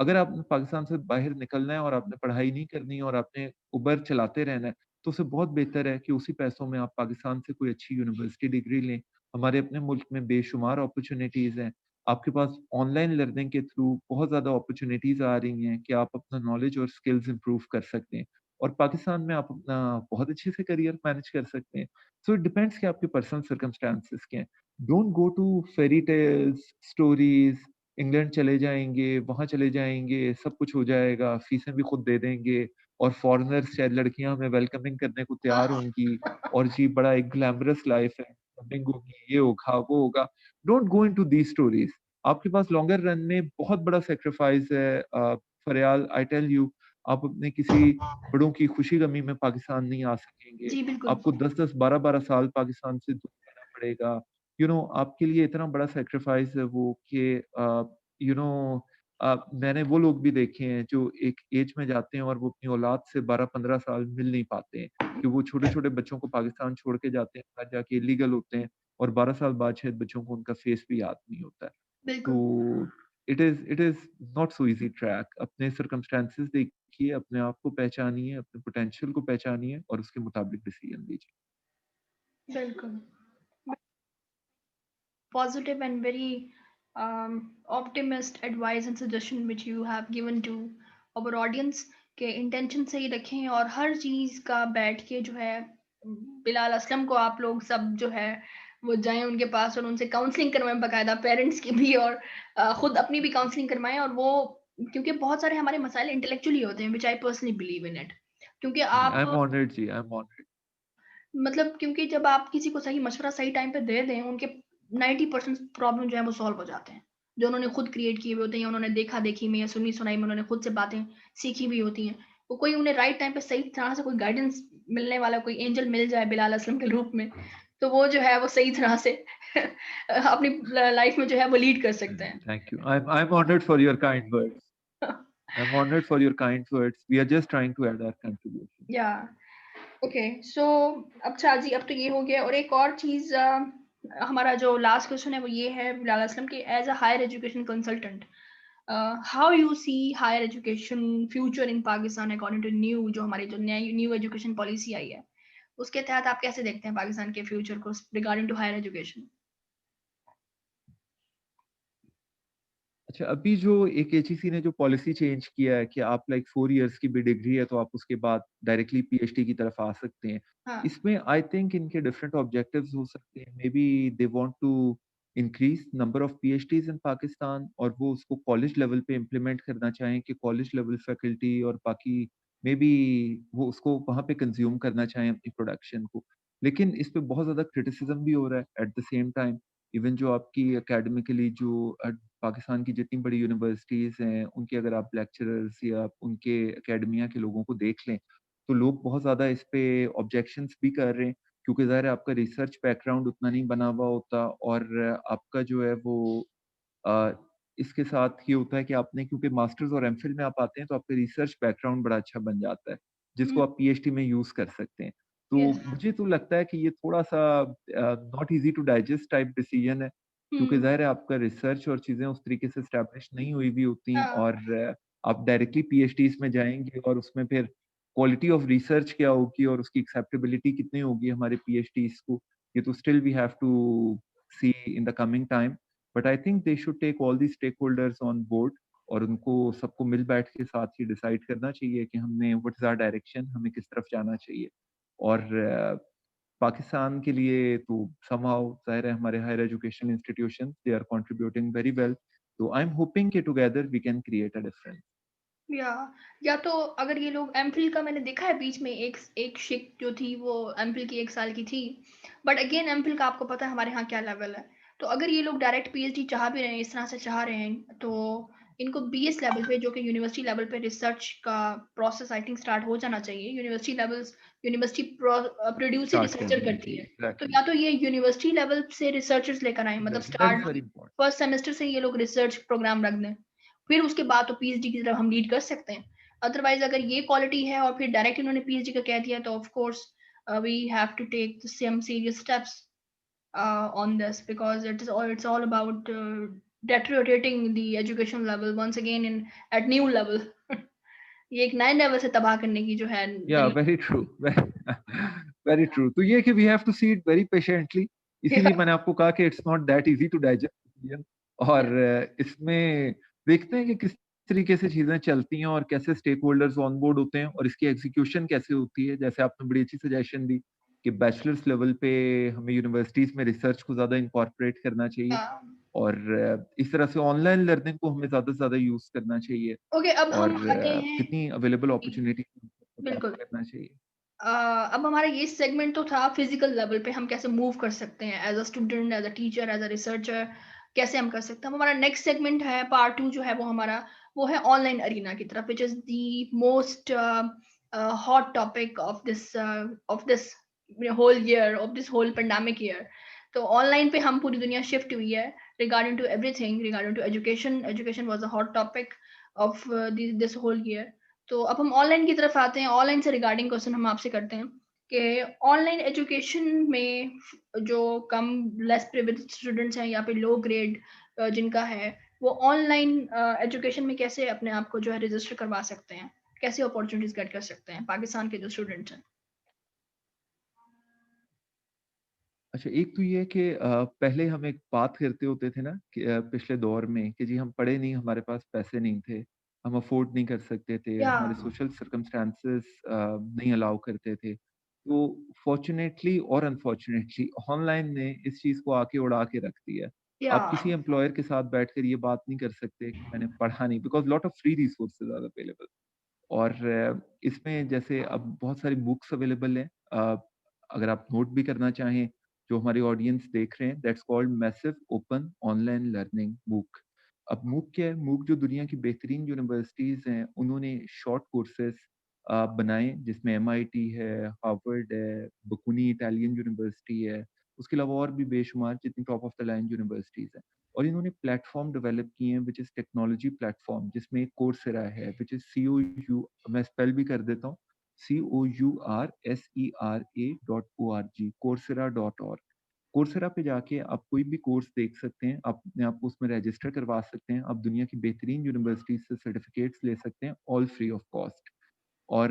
अगर आपने पाकिस्तान से बाहर निकलना है और आपने पढ़ाई नहीं करनी है और आपने उबर चलाते रहना है, तो उससे बहुत बेहतर है कि उसी पैसों में आप पाकिस्तान से कोई अच्छी यूनिवर्सिटी डिग्री लें। हमारे अपने मुल्क में बेशुमार अपॉर्च्युनिटीज़ हैं। आपके पास ऑनलाइन लर्निंग के थ्रू बहुत ज़्यादा अपॉर्च्युनिटीज़ आ रही हैं कि आप अपना नॉलेज और स्किल्स इम्प्रूव कर सकते हैं। और पाकिस्तान में आप अपना बहुत अच्छे से करियर मैनेज कर सकते हैं। सो इट डिपेंड्स कि आपके पर्सनल सर्कमस्टेंसेस क्या हैं। Don't go to fairy tales, stories, England चले जाएँगे, वहाँ चले जाएँगे, सब कुछ हो जाएगा, फीसें भी खुद दे देंगे और फॉरेनर्स शायद लड़कियाँ हमें वेलकमिंग करने को तैयार होंगी और जी बड़ा एक ग्लैमरस लाइफ है, शॉपिंग होगी, ये होगा, वो होगा। Don't go into these stories. आपके पास लॉन्गर रन में बहुत बड़ा सैक्रिफाइस है फरयाल आई टेल यू आप अपने किसी बड़ों की खुशी-गमी में पाकिस्तान नहीं आ सकेंगे। जी, बिल्कुल। आपको 10-10, 12-12 साल पाकिस्तान से दूर रहना पड़ेगा। आपके लिए इतना बड़ा सैक्रिफाइस है वो कि यू नो मैंने वो लोग भी देखे हैं जो एक एज में जाते हैं और वो अपनी औलाद से 12-15 साल मिल नहीं पाते हैं, कि वो छोटे-छोटे बच्चों को पाकिस्तान छोड़ के जाते हैं, बाहर जाके इल्लीगल होते हैं और 12 साल बाद शायद बच्चों को उनका फेस भी याद नहीं होता है। बिल्कुल। तो it is not so easy track. अपने सर्कमस्टेंसेस देखिए, अपने आप को पहचानिए, अपने पोटेंशियल को पहचानिए और उसके मुताबिक डिसीजन लीजिए। बिल्कुल। Positive and very optimist advice and suggestion which you have given to our audience के इंटेंशन सही रखें और हर चीज़ का बैठ के जो है बिलाल असलम को आप लोग सब जो है वो जाएं उनके पास और उनसे काउंसलिंग करवाएं बाकायदा पेरेंट्स की भी और खुद अपनी भी काउंसलिंग करवाएं और वो क्योंकि बहुत सारे हमारे मसाइल इंटेलेक्चुअली होते हैं which I personally believe in it क्योंकि जी, आई आप एम ऑनर्ड जी, आई एम ऑनर्ड। मतलब क्योंकि जब आप किसी को सही मशवरा सही टाइम पे दे दें, उनके 90% प्रॉब्लम जो है वो सॉल्व हो जाते हैं। जो उन्होंने खुद क्रिएट किए हुए होते हैं या उन्होंने देखा-देखी में या सुनी-सुनाई में उन्होंने खुद से बातें सीखी हुई होती हैं। वो कोई उन्हें राइट टाइम पे सही तरह से कोई गाइडेंस मिलने वाला कोई एंजल मिल जाए बिलाल असलम के रूप में, तो वो जो है वो सही तरह से अपनी लाइफ में जो है वो लीड कर सकते हैं। Thank you. I am honoured for your kind words. I am honoured for your kind words. We are just trying to add our contribution. Yeah okay so अच्छा जी अब तो ये हो गया और एक और चीज़ हमारा जो लास्ट क्वेश्चन है वो ये है बिलाल असलम की as a higher education consultant how you see higher education future in Pakistan according to new जो हमारी जो नई न्यू एजुकेशन पॉलिसी आई है उसके तहत आप कैसे देखते हैं पाकिस्तान के फ्यूचर को रिगार्डिंग टू हायर एजुकेशन अच्छा, अभी जो एक एचईसी ने जो पॉलिसी चेंज किया है कि आप लाइक 4 इयर्स की भी डिग्री है तो आप उसके बाद डायरेक्टली पीएचडी की तरफ आ सकते हैं। हाँ। इसमें आई थिंक इनके डिफरेंट ऑब्जेक्टिव्स हो सकते हैं। Maybe they want to increase number of PhDs in Pakistan और वो उसको कॉलेज लेवल पे इम्प्लीमेंट करना चाहें कि कॉलेज लेवल फैकल्टी और बाकी मे बी वो उसको वहाँ पे कंज्यूम करना चाहें अपनी प्रोडक्शन को। लेकिन इस पे बहुत ज़्यादा क्रिटिसिज्म भी हो रहा है at the same time. Even जो आपकी एकेडमिकली जो पाकिस्तान की जितनी बड़ी यूनिवर्सिटीज़ हैं, उनके अगर आप लेक्चरर्स या आप उनके एकेडमिया के लोगों को देख लें, तो लोग बहुत ज़्यादा इस पे ऑब्जेक्शंस भी कर रहे हैं, क्योंकि ज़ाहिर है आपका रिसर्च बैकग्राउंड उतना नहीं बना हुआ होता और आपका जो है वो अ, इसके साथ ये होता है कि आपने क्योंकि मास्टर्स और एमफिल में आप आते हैं, तो आपका रिसर्च बैकग्राउंड बड़ा अच्छा बन जाता है, जिसको हुँ, आप पीएचडी में यूज़ कर सकते हैं। तो यस। मुझे तो लगता है कि ये थोड़ा-सा not easy to digest type decision है, क्योंकि हुँ, ज़ाहिर है आपका रिसर्च और चीज़ें उस तरीके से एस्टेब्लिश नहीं हुई भी होती हाँ। और आप डायरेक्टली पीएचडीज़ में जाएँगे और उसमें फिर क्वालिटी ऑफ रिसर्च क्या होगी और उसकी एक्सेप्टेबिलिटी कितनी होगी हमारे पीएचडीज़ को, ये तो still we have to see in the coming time. But I think they should take all the stake holders on board और उनको सबको मिल बैठ के साथ ही डिसाइड करना चाहिए कि हमने व्हाट इज़ आवर डायरेक्शन, हमें किस तरफ जाना चाहिए। और पाकिस्तान के लिए तो समहाउ ज़ाहिर है हमारे higher education institutions they are contributing very well. तो आई एम होपिंग कि together we can create a difference. Yeah yeah तो अगर ये लोग एमफिल का मैंने देखा है बीच में एक शिक जो थी वो एमफिल की 1 साल की थी। बट अगेन एमफिल का आपको पता है हमारे यहाँ क्या लेवल है। तो अगर ये लोग डायरेक्ट पीएचडी चाह भी रहे हैं, इस तरह से चाह रहे हैं, तो इनको बीएस लेवल पे जो कि यूनिवर्सिटी लेवल पे रिसर्च का प्रोसेस आई थिंक स्टार्ट हो जाना चाहिए। यूनिवर्सिटी प्रोड्यूस ही स्टार्ट कर रिसर्चर देना करती चाहिए, है। तो एग्ज़ैक्टली, या तो ये यूनिवर्सिटी लेवल से रिसर्चर्स लेकर आएँ, मतलब exactly that is start very important. First semester से ये लोग रिसर्च प्रोग्राम रख दें। फिर उसके बाद तो पीएचडी की तरफ हम लीड कर सकते हैं। अदरवाइज़ अगर ये क्वालिटी है और फिर डायरेक्ट इन्होंने पीएचडी का कह दिया तो of course we have to take some serious steps on this because it's all about deteriorating the education level once again in at new level. ये एक नए लेवल से तबाह करने की जो है या वेरी ट्रू वेरी ट्रू। तो ये कि we have to see it very patiently, इसीलिए या मैंने आपको कहा कि it's not that easy to digest और या इसमें देखते हैं कि किस तरीके से चीजें चलती हैं और कैसे स्टेक होल्डर्स ऑन बोर्ड होते हैं और इसकी एग्जीक्यूशन कैसे होती है। जैसे आपने बड़ी अच्छी सजेशन दी कि बैचलर्स लेवल पे हमें यूनिवर्सिटीज में रिसर्च को ज्यादा इंकॉर्पोरेट करना चाहिए और इस तरह से ऑनलाइन लर्निंग को हमें ज्यादा से ज्यादा यूज करना चाहिए ओके अब और हम आते हैं जितनी अवेलेबल जी, अपॉर्चुनिटी टैप बिल्कुल। करना चाहिए। अब हमारा ये सेगमेंट तो था फिजिकल लेवल पे हम कैसे मूव कर सकते हैं as a student, as a teacher, as a researcher, कैसे हम कर सकते हैं। अब हमारा नेक्स्ट सेगमेंट है पार्ट 2 जो है वो हमारा वो है ऑनलाइन अरीना की तरफ which is the most hot topic of this whole year, of this whole pandemic year. तो ऑनलाइन पे हम पूरी दुनिया शिफ्ट हुई है regarding to everything, regarding to education. Education was a hot topic of this whole year. तो अब हम ऑनलाइन की तरफ आते हैं। ऑनलाइन से रिगार्डिंग क्वेश्चन हम आपसे करते हैं कि ऑनलाइन एजुकेशन में जो कम लेस प्रिविलेज्ड स्टूडेंट्स हैं या फिर लो ग्रेड जिनका है, वो ऑनलाइन एजुकेशन में कैसे अपने आप को जो है रजिस्टर करवा सकते हैं, कैसे अपॉर्चुनिटीज गेट कर सकते हैं पाकिस्तान के जो स्टूडेंट्स हैं। अच्छा, एक तो ये है कि पहले हम एक बात करते होते थे ना कि पिछले दौर में कि जी हम पढ़े नहीं, हमारे पास पैसे नहीं थे, हम अफ़ोर्ड नहीं कर सकते थे, या हमारे सोशल सर्कमस्टेंसेस नहीं अलाउ करते थे। तो फॉर्च्यूनेटली और अनफॉर्च्यूनेटली ऑनलाइन ने इस चीज़ को आके उड़ा के रख दिया है। या आप किसी एम्प्लॉयर के साथ बैठकर ये बात नहीं कर सकते कि मैंने पढ़ा नहीं, because lot of free resources are available. और इसमें जैसे अब बहुत सारी बुक्स अवेलेबल हैं। अगर आप नोट भी करना चाहें, जो हमारी ऑडियंस देख रहे हैं, that's called massive open online learning मूक। अब मूक क्या है? मूक जो दुनिया की बेहतरीन यूनिवर्सिटीज़ हैं, उन्होंने शॉर्ट कोर्सेज़ बनाए जिसमें एमआईटी है, हार्वर्ड है, बकुनी इटालियन यूनिवर्सिटी है, उसके अलावा और भी बेशुमार जितनी top of the line universities हैं। और इन्होंने प्लेटफ़ॉर्म डेवलप किए हैं व्हिच इज़ टेक्नोलॉजी प्लेटफ़ॉर्म, जिसमें कोर्सेरा है व्हिच इज़ COU, मैं स्पेल भी कर देता हूँ, COURSERA.org, coursera.org। कोर्सेरा पे जाके आप कोई भी कोर्स देख सकते हैं, आप अपने आप को उसमें रजिस्टर करवा सकते हैं, आप दुनिया की बेहतरीन यूनिवर्सिटीज़ से सर्टिफ़िकेट्स ले सकते हैं, ऑल फ्री ऑफ कॉस्ट। और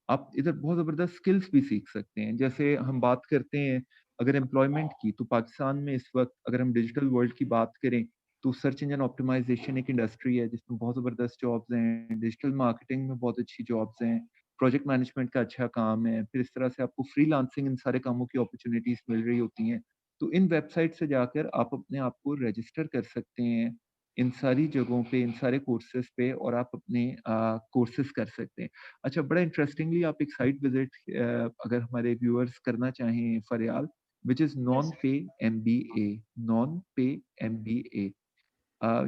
आप इधर बहुत ज़बरदस्त स्किल्स भी सीख सकते हैं। जैसे हम बात करते हैं अगर एम्प्लॉयमेंट की, तो पाकिस्तान में इस वक़्त अगर हम डिजिटल वर्ल्ड की बात करें, तो सर्च इंजन ऑप्टिमाइजेशन एक इंडस्ट्री है जिसमें बहुत ज़बरदस्त जॉब्स हैं, डिजिटल मार्केटिंग में बहुत अच्छी जॉब्स हैं, प्रोजेक्ट मैनेजमेंट का अच्छा काम है, फिर इस तरह से आपको फ्रीलांसिंग इन सारे कामों की अपॉर्च्युनिटीज़ मिल रही होती हैं। तो इन वेबसाइट से जाकर आप अपने आप को रजिस्टर कर सकते हैं, इन सारी जगहों पे, इन सारे कोर्सेज़ पे और आप अपने कोर्सेज़ कर सकते हैं। अच्छा, बड़ा इंटरेस्टिंगली आप एक साइट विज़िट अगर हमारे व्यूअर्स करना चाहें Faryal, which is yes. Nonpay MBA, nonpay MBA.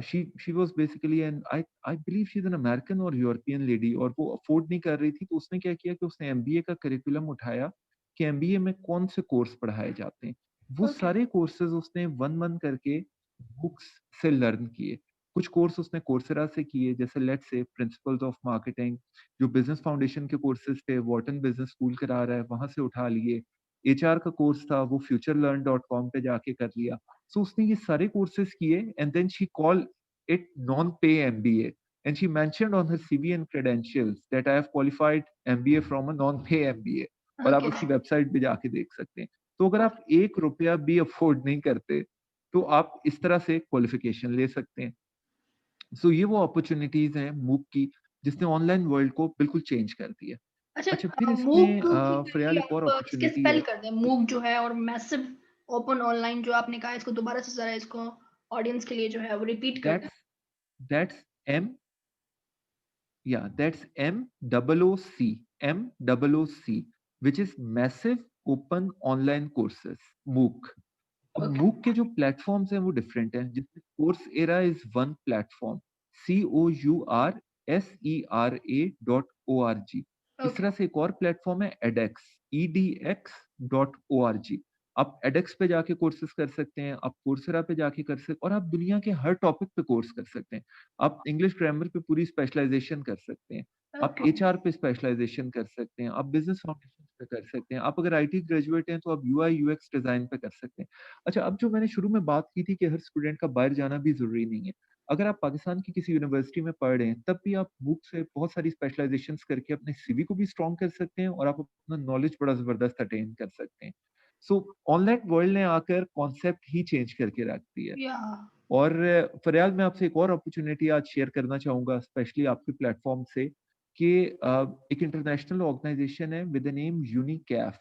she was basically an I believe she's an American और यूरोपियन लेडी और वो अफोर्ड नहीं कर रही थी तो उसने क्या किया कि उसने एमबीए का करिकुलम उठाया कि एमबीए में कौन से कोर्स पढ़ाए जाते हैं। वो ओके। सारे कोर्सेज उसने 1 मंथ करके बुक्स से लर्न किए। कुछ कोर्स उसने कोर्सेरा से किए जैसे let's say principles of marketing, जो बिज़नेस फाउंडेशन के कोर्सेज थे व्हार्टन बिज़नेस स्कूल करा रहा है वहाँ से उठा लिए। एचआर का कोर्स था वो futurelearn.com पे जाके कर लिया। So उसने ये सारे कोर्सेज किए and then she called it non-pay MBA and she mentioned on her CV and credentials that I have qualified MBA from a non-pay MBA और आप ओके। उसकी वेबसाइट पे जाके देख सकते हैं। तो अगर आप ओके। 1 रुपया भी अफोर्ड नहीं करते, तो आप इस तरह से क्वालिफिकेशन ले सकते हैं। सो ये वो अपॉर्च्युनिटीज़ हैं मूक की, जिसने ऑनलाइन वर्ल्ड को बिल्कुल चेंज कर दिया। अच्छा फिर अच्छा, मूक इसमें की काइंडली फ़रियाल एक और आप इसके अपॉर्च्युनिटी स्पेल है। कर दें, मूक जो है और मैसिव ओपन ऑनलाइन जो आपने कहा, इसको दोबारा से ज़रा इसको ऑडियंस के लिए जो है वो रिपीट कर दें। That's that's um Yeah, that's MOOC, MOOC, which is Massive Open Online Courses, MOOC. अब ओके। MOOC के जो प्लेटफॉर्म्स हैं वो डिफरेंट हैं जिसमें course era is one platform COURSERA.org। इस ओके। तरह से एक और प्लेटफॉर्म है edX, EDX.org। आप edX पे जाके कोर्सेज कर सकते हैं, आप कोर्सेरा पे जाके कर सकते और आप दुनिया के हर टॉपिक पे कोर्स कर सकते हैं। आप इंग्लिश ग्रामर पे पूरी स्पेशलाइजेशन कर सकते हैं, आप ओके। एचआर पे स्पेशलाइजेशन कर सकते हैं, आप बिजनेस फाउंडेशन पे कर सकते हैं, आप अगर आईटी ग्रेजुएट हैं तो आप यूआई यूएक्स डिजाइन पे कर सकते हैं। अच्छा, अब जो मैंने शुरू में बात की थी कि हर स्टूडेंट का बाहर जाना भी ज़रूरी नहीं है। अगर आप पाकिस्तान की किसी यूनिवर्सिटी में पढ़ रहे हैं, तब भी आप बुक से बहुत सारी स्पेशलाइज़ेशंस करके अपने सीवी को भी स्ट्रॉन्ग कर सकते हैं और आप अपना नॉलेज बड़ा ज़बरदस्त अटेन कर सकते हैं। सो ऑनलाइन वर्ल्ड ने आकर कॉन्सेप्ट ही चेंज करके रख दिया है। या और फरयाल मैं आपसे एक और अपॉर्च्युनिटी आज शेयर करना चाहूँगा स्पेशली आपके प्लेटफ़ॉर्म से कि एक इंटरनेशनल ऑर्गेनाइज़ेशन है with the name Unicaf.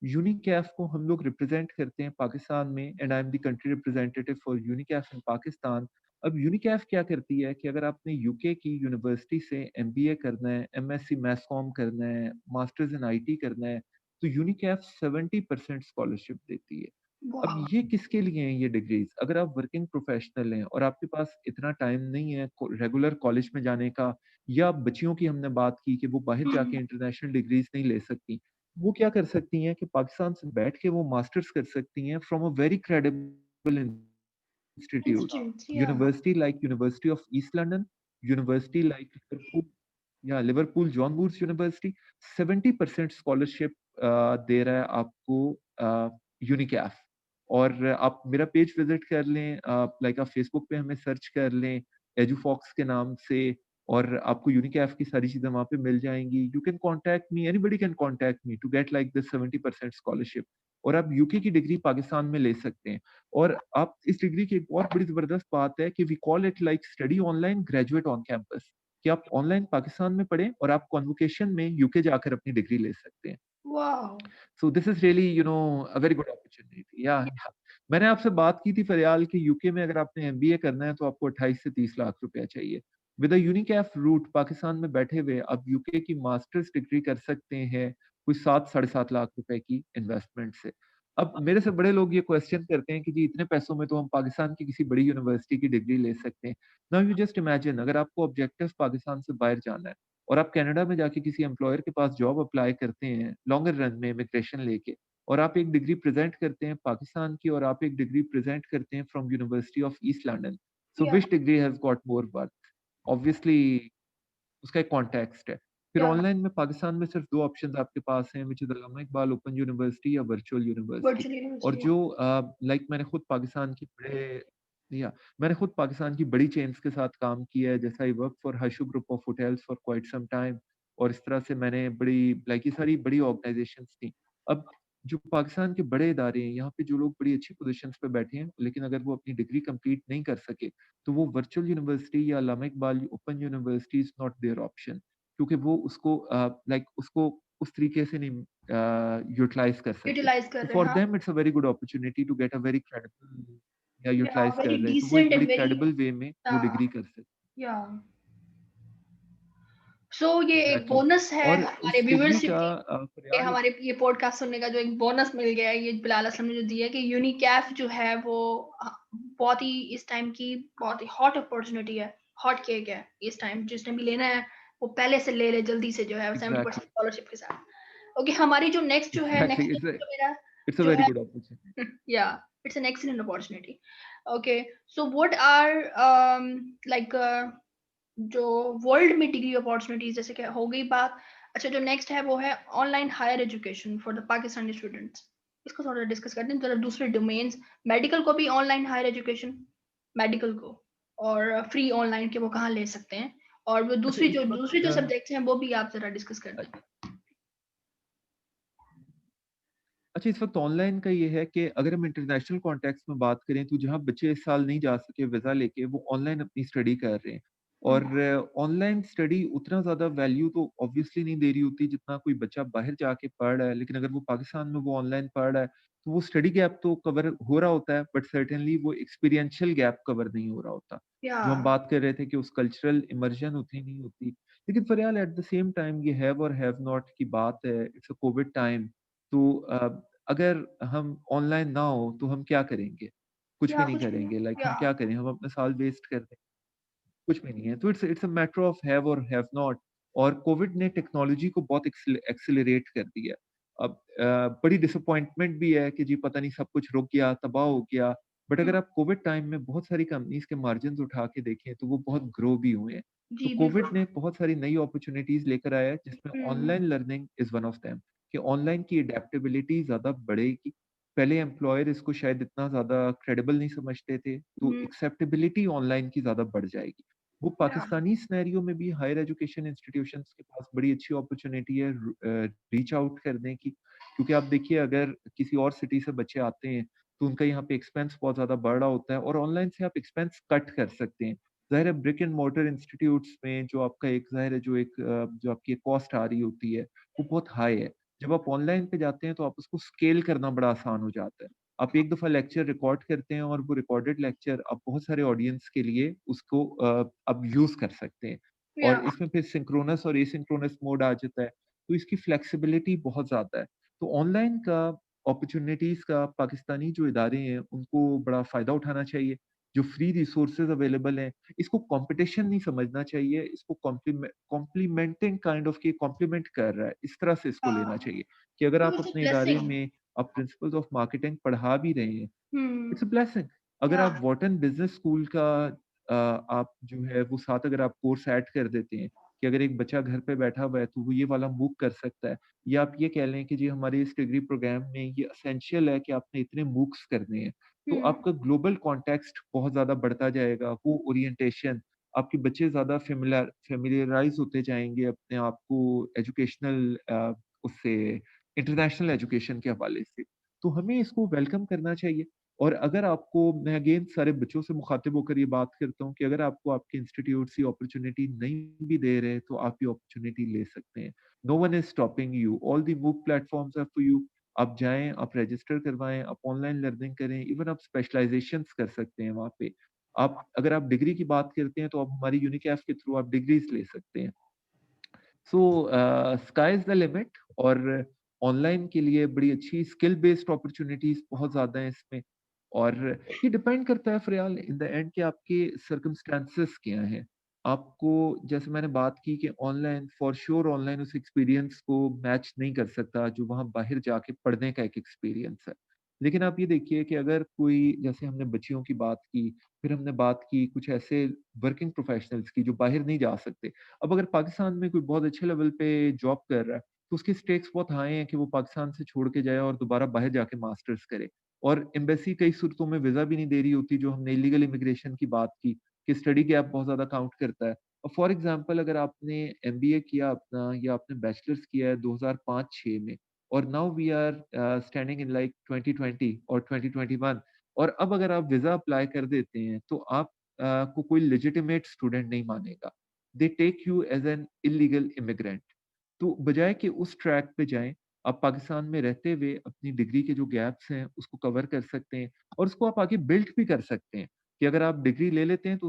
Unicaf को हम लोग रिप्रेज़ेंट करते हैं पाकिस्तान में and I am the country representative for Unicaf in Pakistan. अब यूनिकैफ क्या करती है कि अगर आपने यूके की यूनिवर्सिटी से एमबीए करना है, एमएससी मैस कॉम करना है, मास्टर्स इन आईटी करना है, तो यूनिकैफ 70% स्कॉलरशिप देती है। अब वाह! ये किसके लिए हैं ये डिग्रीज़? अगर आप वर्किंग प्रोफेशनल हैं और आपके पास इतना टाइम नहीं है को रेगुलर कॉलेज में जाने का या बच्चियों की हमने बात की कि वो बाहर जाके हुँ, इंटरनेशनल डिग्रीज़ नहीं ले सकती। वो क्या कर सकती हैं कि पाकिस्तान से बैठ के वो मास्टर्स कर सकती हैं from a very credible institute. Institute या University of East London, university like Liverpool, या Liverpool John Woods university 70% scholarship दे रहा है आपको यूनिकैफ। और आप मेरा पेज विजिट कर लें, लाइक आप फेसबुक पे हमें सर्च कर लें एजुफॉक्स के नाम से और आपको यूनिकैफ की सारी चीजें वहां पे मिल जाएंगी। You can contact me, anybody can contact me to get like this 70% scholarship और आप यूके की डिग्री पाकिस्तान में ले सकते हैं। और आप इस डिग्री की एक और बड़ी जबरदस्त बात है कि we call it like study online graduate on campus, कि आप ऑनलाइन पाकिस्तान में पढ़ें और आप कॉन्वोकेशन में यूके जाकर अपनी डिग्री ले सकते हैं। Wow! So this is really a very good opportunity. या मैंने आपसे बात की थी फरयाल कि यूके में अगर आपने एमबीए करना है तो आपको 28 से 30 लाख रुपया चाहिए। विद अ यूनिकैफ रूट पाकिस्तान में बैठे हुए आप यूके की मास्टर्स डिग्री कर सकते हैं कोई 7 साढ़े 7 लाख रुपए की इन्वेस्टमेंट से। अब मेरे से बड़े लोग ये क्वेश्चन करते हैं कि जी इतने पैसों में तो हम पाकिस्तान की किसी बड़ी यूनिवर्सिटी की डिग्री ले सकते हैं। नाउ यू जस्ट इमेजिन अगर आपको ऑब्जेक्टिव पाकिस्तान से बाहर जाना है और आप कनाडा में जाके किसी एम्प्लॉयर के पास जॉब अप्लाई करते हैं लॉन्गर रन में इमिग्रेशन लेके और आप एक डिग्री प्रेजेंट करते हैं पाकिस्तान की और आप एक डिग्री प्रेजेंट करते हैं from university of East London, so या which degree has got more worth? Obviously उसका एक कॉन्टेक्स्ट है। फिर या ऑनलाइन में पाकिस्तान में सिर्फ 2 ऑप्शंस आपके पास हैं which is Allama Iqbal open university या वर्चुअल यूनिवर्सिटी। वर्चुअल और यूनिवर्सिटी या जो लाइक मैंने खुद पाकिस्तान की बड़ी चेन्स के साथ काम किया है, जैसे I work for Hashoo group of hotels for quite some time और इस तरह से मैंने बड़ी लाइक ये सारी बड़ी ऑर्गनाइजेशंस थी। अब जो पाकिस्तान के बड़े इदारे हैं, यहाँ पे जो लोग बड़ी अच्छी पोज़ीशंस पे बैठे हैं, लेकिन अगर वो अपनी डिग्री कंप्लीट नहीं कर सके, तो वो वर्चुअल यूनिवर्सिटी या Allama Iqbal open university is not there option, क्योंकि वो उसको लाइक उसको उस तरीके से नहीं यूटिलाइज़ कर सकते। यूटिलाइज कर तो रहे हैं, फॉर हाँ। Them it's a very good opportunity to get a very credible yeah yeah utilise very कर रहे हैं, तो वो एक डिसेंट बड़ी एंड वेरी, क्रेडिबल वे में वो डिग्री कर सकते हैं। या सो ये एक एग्ज़ैक्टली। बोनस है और हमारे उस डिग्री व्यूअर्स के का लिए, कि फ़रियाल हमारे ये पॉडकास्ट सुनने का जो एक बोनस मिल गया है, ये बिलाल असलम ने जो दिया है कि यूनिकैफ जो है वो बहुत ही इस टाइम की बहुत ही हॉट अपॉर्चुनिटी है, हॉट केक है इस टाइम। जिसने भी लेना है वो पहले से ले ले जल्दी से, जो है 70% एग्ज़ैक्टली, स्कॉलरशिप के साथ। ओके, हमारी जो नेक्स्ट जो है, एग्ज़ैक्टली नेक्स्ट जो मेरा इट्स अ जो वेरी है, good opportunity. yeah, it's an excellent opportunity. Okay, so what are like जो वर्ल्ड में डिग्री अपॉर्चुनिटीज जैसे कि हो गई बात। अच्छा, जो नेक्स्ट है वो है online higher education for the Pakistani students. इसको थोड़ा डिस्कस करते हैं जरा। दूसरे डोमेन्स, मेडिकल को भी ऑनलाइन हायर एजुकेशन, मेडिकल को और फ्री ऑनलाइन के वो कहाँ ले सकते हैं, और वो अच्छा इस दूसरे वक़्त जो सब्जेक्ट्स हैं वो भी आप जरा डिस्कस कर दें। अच्छा इस वक़्त ऑनलाइन का ये है कि अगर हम इंटरनेशनल कॉन्टेक्स्ट में बात करें, तो जहाँ बच्चे इस साल नहीं जा सके वीज़ा लेके, वो ऑनलाइन अपनी स्टडी कर रहे हैं। और ऑनलाइन स्टडी उतना ज़्यादा वैल्यू तो ऑब्वियसली नहीं दे रही होती, जितना कोई बच्चा बाहर जाके पढ़ रहा है। लेकिन अगर वो पाकिस्तान में वो ऑनलाइन पढ़ रहा है, तो वो स्टडी गैप तो कवर हो रहा होता है, बट सर्टेनली वो एक्सपीरियंशियल गैप कवर नहीं हो रहा होता। या जो हम बात कर रहे थे कि उस कल्चरल इमर्जन उतनी नहीं होती। लेकिन फ़िलहाल एट द सेम टाइम ये हैव और हैव नॉट की बात है, इट्स अ कोविड टाइम। तो अगर हम ऑनलाइन ना हो तो हम क्या करेंगे? कुछ भी या नहीं कुछ भी करेंगे, लाइक या हम क्या करें? हम अपना साल वेस्ट कर दें, कुछ भी नहीं है। तो it's a matter of have और हैव नॉट। और कोविड ने टेक्नोलॉजी को बहुत एक्सेलरेट कर दिया। अब बड़ी डिसअपॉइंटमेंट भी है कि जी पता नहीं सब कुछ रुक गया, तबाह हो गया। बट अगर आप कोविड टाइम में बहुत सारी कंपनीज़ के मार्जिन्स उठा के देखें, तो वो बहुत ग्रो भी हुए हैं। तो जी कोविड बिल्कुल। ने बहुत सारी नई अपॉर्च्युनिटीज़ लेकर आया है, जिसमें hmm online learning is one of them, कि ऑनलाइन की एडेप्टेबिलिटी ज़्यादा बढ़ेगी। पहले एम्प्लॉयर इसको शायद इतना ज़्यादा क्रेडिबल नहीं समझते थे, तो हम्म, एक्सेप्टेबिलिटी ऑनलाइन की ज़्यादा बढ़ जाएगी। वो या पाकिस्तानी सिनेरियो में भी हायर एजुकेशन इंस्टीट्यूशंस के पास बड़ी अच्छी अपॉर्च्युनिटी है रीच आउट करने की। क्योंकि आप देखिए, अगर किसी और सिटी से बच्चे आते हैं, तो उनका यहाँ पे एक्सपेंस बहुत ज़्यादा बढ़ रहा होता है, और ऑनलाइन से आप एक्सपेंस कट कर सकते हैं। ज़ाहिर है ब्रिक एंड मोर्टर इंस्टीट्यूट्स में जो आपका एक ज़ाहिर है जो आपकी कॉस्ट आ रही होती है, वो बहुत हाई है। जब आप ऑनलाइन पे जाते हैं, तो आप उसको स्केल करना बड़ा आसान हो जाता है। आप एक दफ़ा लेक्चर रिकॉर्ड करते हैं, और वो रिकॉर्डेड लेक्चर आप बहुत सारे ऑडियंस के लिए उसको आप यूज़ कर सकते हैं। या और इसमें फिर सिंक्रोनस और एसिंक्रोनस मोड आ जाता है, तो इसकी फ्लेक्सिबिलिटी बहुत ज़्यादा है। तो ऑनलाइन का अपॉर्च्युनिटीज़ का पाकिस्तानी जो इदारे हैं, उनको बड़ा फ़ायदा उठाना चाहिए। जो फ्री रिसोर्सेज़ अवेलेबल हैं, इसको कॉम्पिटिशन नहीं समझना चाहिए, इसको कॉम्प्लीमेंटिंग काइंड ऑफ कि कॉम्प्लीमेंट कर रहा है, इस तरह से इसको लेना चाहिए, कि अगर आप इट्स अ अपने इदारे ब्लेसिंग। में आप प्रिंसिपल्स ऑफ मार्केटिंग पढ़ा भी रहे हैं, हम्म, इट्स अ ब्लेसिंग। अगर या आप व्हार्टन बिज़नेस स्कूल का आप जो है वो साथ अगर आप कोर्स ऐड कर देते हैं, कि अगर एक बच्चा घर पे बैठा हुआ है, तो वो ये वाला मूव कर सकता है। या आप ये कह लें कि जी हमारे इस डिग्री प्रोग्राम में ये एसेंशियल है कि आपने इतने मूक्स करने हैं, तो हम्म, आपका ग्लोबल कॉन्टेक्स्ट बहुत ज़्यादा बढ़ता जाएगा। वो ओरिएंटेशन, आपके बच्चे ज़्यादा फ़ैमिलियराइज़ होते जाएँगे अपने आप को एजुकेशनल उससे इंटरनेशनल एजुकेशन के हवाले से। तो हमें इसको वेलकम करना चाहिए। और अगर आपको, मैं अगेन सारे बच्चों से मुखातिब होकर ये बात करता हूँ कि अगर आपको आपके इंस्टीट्यूट्स ये अपॉर्च्युनिटी नहीं भी दे रहे, तो आप ये अपॉर्च्युनिटी ले सकते हैं। No one is stopping you, all the MOOC platforms are for you. आप जाएँ, आप रजिस्टर करवाएँ, आप ऑनलाइन लर्निंग करें, इवन आप स्पेशलाइज़ेशंस कर सकते हैं वहाँ पे। आप अगर आप डिग्री की बात करते हैं, तो आप हमारी यूनिकैफ के थ्रू आप डिग्रीज़ ले सकते हैं। सो स्काई इज़ द लिमिट। और ऑनलाइन के लिए बड़ी अच्छी स्किल बेस्ड अपॉर्च्युनिटीज़ बहुत ज़्यादा हैं इसमें। और ये डिपेंड करता है फ़िलहाल इन द एंड कि आपके सर्कमस्टेंसेस क्या हैं। आपको, जैसे मैंने बात की कि ऑनलाइन फॉर श्योर ऑनलाइन उस एक्सपीरियंस को मैच नहीं कर सकता, जो वहाँ बाहर जाके पढ़ने का एक एक्सपीरियंस है। लेकिन आप ये देखिए कि अगर कोई, जैसे हमने बच्चियों की बात की, फिर हमने बात की कुछ ऐसे वर्किंग प्रोफेशनल्स की जो बाहर नहीं जा सकते। अब अगर पाकिस्तान में कोई बहुत अच्छे लेवल पे जॉब कर रहा है, तो उसके स्टेक्स बहुत हाई हैं कि वो पाकिस्तान से छोड़ के जाए और दोबारा बाहर जाके मास्टर्स करे। और एम्बेसी कई सूरतों में वीज़ा भी नहीं दे रही होती, जो हमने इल्लीगल इमिग्रेशन की बात की, कि स्टडी गैप बहुत ज़्यादा काउंट करता है। और फॉर एग्ज़ाम्पल अगर आपने एमबीए किया अपना, या आपने बैचलर्स किया है 2005-6 में, और now we are standing in like 2020 और 2021, और अब अगर आप वीजा अप्लाई कर देते हैं तो आप को कोई लेजिटिमेट स्टूडेंट नहीं मानेगा। They take you as an illegal immigrant. तो बजाय कि उस ट्रैक पे जाएं, आप पाकिस्तान में रहते हुए अपनी डिग्री के जो गैप्स हैं उसको कवर कर सकते हैं, और उसको आप आगे बिल्ड भी कर सकते हैं कि अगर आप डिग्री ले लेते हैं तो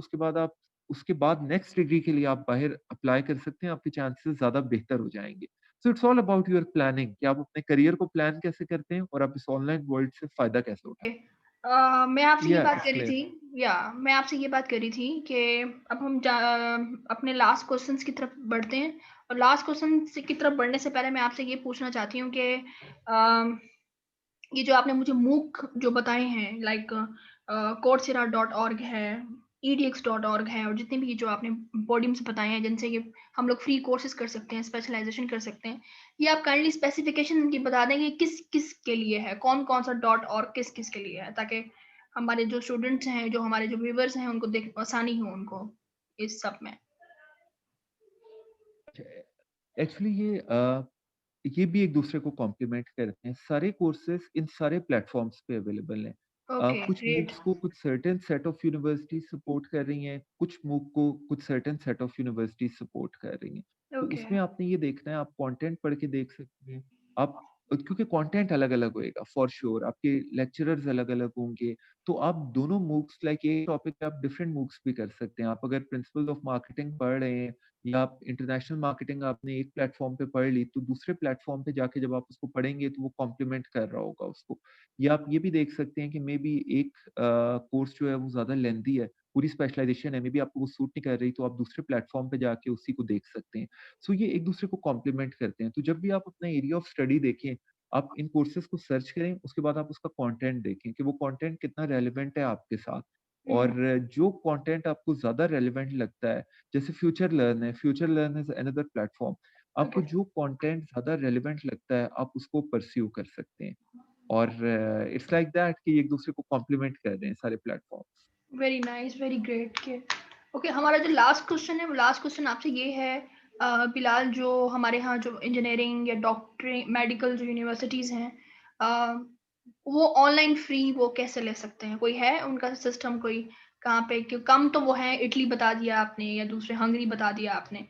उसके बाद नेक्स्ट डिग्री के लिए आप बाहर अप्लाई कर सकते हैं, आपके चांसेस ज्यादा बेहतर हो जाएंगे। So it's all about your planning कि आप अपने करियर को प्लान कैसे करते हैं और आप इस ऑनलाइन वर्ल्ड से फायदा कैसे उठाते मैं आपसे हैं। ये या बात कर रही एक्सप्लेन। थी या मैं आपसे ये बात कर रही थी कि अब हम अपने लास्ट क्वेश्चंस की तरफ बढ़ते हैं। और लास्ट क्वेश्चन की तरफ बढ़ने से पहले मैं आपसे ये पूछना चाहती हूँ कि ये जो आपने मुझे मूक जो बताए हैं, लाइक coursera.org है, edx.org है, और जितने भी जो आपने पोडियम्स बताए हैं जिनसे ये हम लोग फ्री कोर्सेज कर सकते हैं, स्पेशलाइजेशन कर सकते हैं, ये आप काइंडली स्पेसिफिकेशन इनकी बता देंगे किस किस के लिए है, कौन कौन सा डॉट और किस किस के लिए है, ताकि हमारे जो स्टूडेंट्स हैं, जो हमारे जो व्यूवर्स हैं, उनको देख आसानी हो उनको इस सब में। एक्चुअली ये भी एक दूसरे को कॉम्प्लीमेंट करते हैं। सारे कोर्सेज इन सारे प्लेटफॉर्म्स पे अवेलेबल हैं। ओके, कुछ ग्रेट। मूक्स को कुछ certain set of university support कर रही हैं, कुछ मूक को कुछ certain set of university support कर रही हैं। तो ओके। उसमें आपने ये देखना है, आप कंटेंट पढ़ के देख सकते हैं। आप क्योंकि कंटेंट अलग अलग होएगा फॉर श्योर, आपके लेक्चरर्स अलग अलग होंगे, तो आप दोनों मूक्स लाइक एक टॉपिक पे आप डिफरेंट मूक्स भी कर सकते हैं। आप अगर प्रिंसिपल ऑफ मार्केटिंग पढ़ रहे हैं या आप इंटरनेशनल मार्केटिंग आपने एक प्लेटफॉर्म पे पढ़ ली, तो दूसरे प्लेटफॉर्म पे जाके जब आप उसको पढ़ेंगे तो वो कॉम्प्लीमेंट कर रहा होगा उसको। या आप ये भी देख सकते हैं कि मे बी एक कोर्स जो है वो ज्यादा लेंथी है, पूरी स्पेशलाइजेशन है, मे बी आपको वो सूट नहीं कर रही, तो आप दूसरे प्लेटफॉर्म पे जाके उसी को देख सकते हैं। सो ये एक दूसरे को कॉम्प्लीमेंट करते हैं। तो जब भी आप अपना एरिया ऑफ स्टडी देखें, आप इन कोर्सेज को सर्च करें, उसके बाद आप उसका कंटेंट देखें कि वो कंटेंट कितना रेलेवेंट है आपके साथ। और हम्म। जो कंटेंट आपको ज्यादा रेलेवेंट लगता है, जैसे future learn is another platform. Okay. आपको जो कंटेंट ज्यादा रेलेवेंट लगता है आप उसको परस्यू कर सकते हैं। और इट्स लाइक दैट कि एक दूसरे को कॉम्प्लीमेंट कर रहे हैं सारे platform. Very nice, very great के ओके। हमारा जो लास्ट क्वेश्चन है, वो लास्ट क्वेश्चन आपसे ये है, बिलाल, जो हमारे यहाँ जो इंजीनियरिंग या डॉक्टरी मेडिकल जो यूनिवर्सिटीज हैं, वो ऑनलाइन फ्री वो कैसे ले सकते हैं? कोई है उनका सिस्टम कोई? कहाँ पे? क्यों कम तो वो है, इटली बता दिया आपने, या दूसरे हंगरी बता दिया आपने,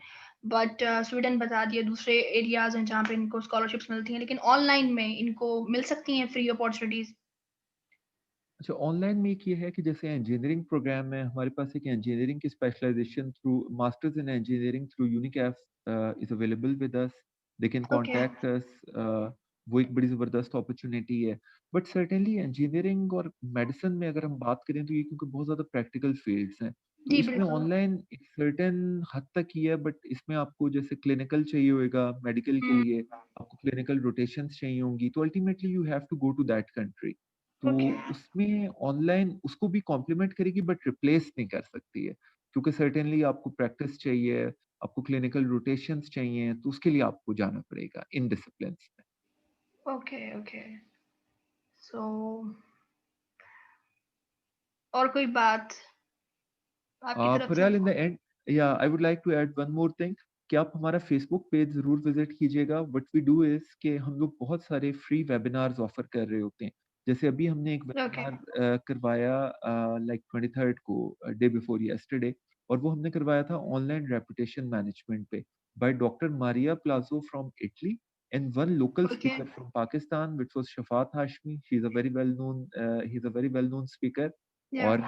बट स्वीडन बता दिया, दूसरे एरियाज हैं जहाँ पे इनको स्कॉलरशिप्स मिलती हैं, लेकिन ऑनलाइन में इनको मिल सकती हैं फ्री अपॉर्चुनिटीज? अच्छा, ऑनलाइन में एक ये है कि जैसे इंजीनियरिंग प्रोग्राम में हमारे पास एक इंजीनियरिंग की specialisation through masters in engineering through Unicaf is available with us. They can okay. Contact us. वो एक बड़ी जबरदस्त अपॉर्चुनिटी है। बट सर्टेनली इंजीनियरिंग और मेडिसिन में अगर हम बात करें तो ये क्योंकि बहुत ज्यादा प्रैक्टिकल फील्ड्स हैं, तो जी इसमें बिल्कुल। ऑनलाइन एक सर्टेन हद तक ही है। बट इसमें आपको जैसे क्लिनिकल चाहिए होगा मेडिकल के हम्म। लिए, आपको क्लिनिकल रोटेशंस चाहिए होंगी, तो ultimately you have to go to that country. तो ओके। उसमें ऑनलाइन उसको भी कॉम्प्लीमेंट करेगी बट रिप्लेस नहीं कर सकती है, क्योंकि सर्टेनली आपको प्रैक्टिस चाहिए, आपको क्लिनिकल रोटेशंस चाहिए, तो उसके लिए आपको जाना पड़ेगा इन डिसिप्लिन में। ओके। ओके। सो और कोई बात आपकी तरफ से? फरहाल इन the end, yeah I would like to add one more thing कि आप हमारा फेसबुक पेज जरूर विजिट कीजिएगा। व्हाट वी डू इज कि हम लोग बहुत सारे फ्री वेबिनार्स ऑफर कर रहे होते हैं। जैसे अभी हमने एक ओके। वेबिनार करवाया लाइक 23rd को, डे बिफोर यस्टरडे, और वो हमने करवाया था ऑनलाइन रेपुटेशन मैनेजमेंट पे by doctor Maria palazzo from Italy and one local okay. speaker from Pakistan, which was Shafat Hashmi. She's a very well known, he's a very well known speaker. या। और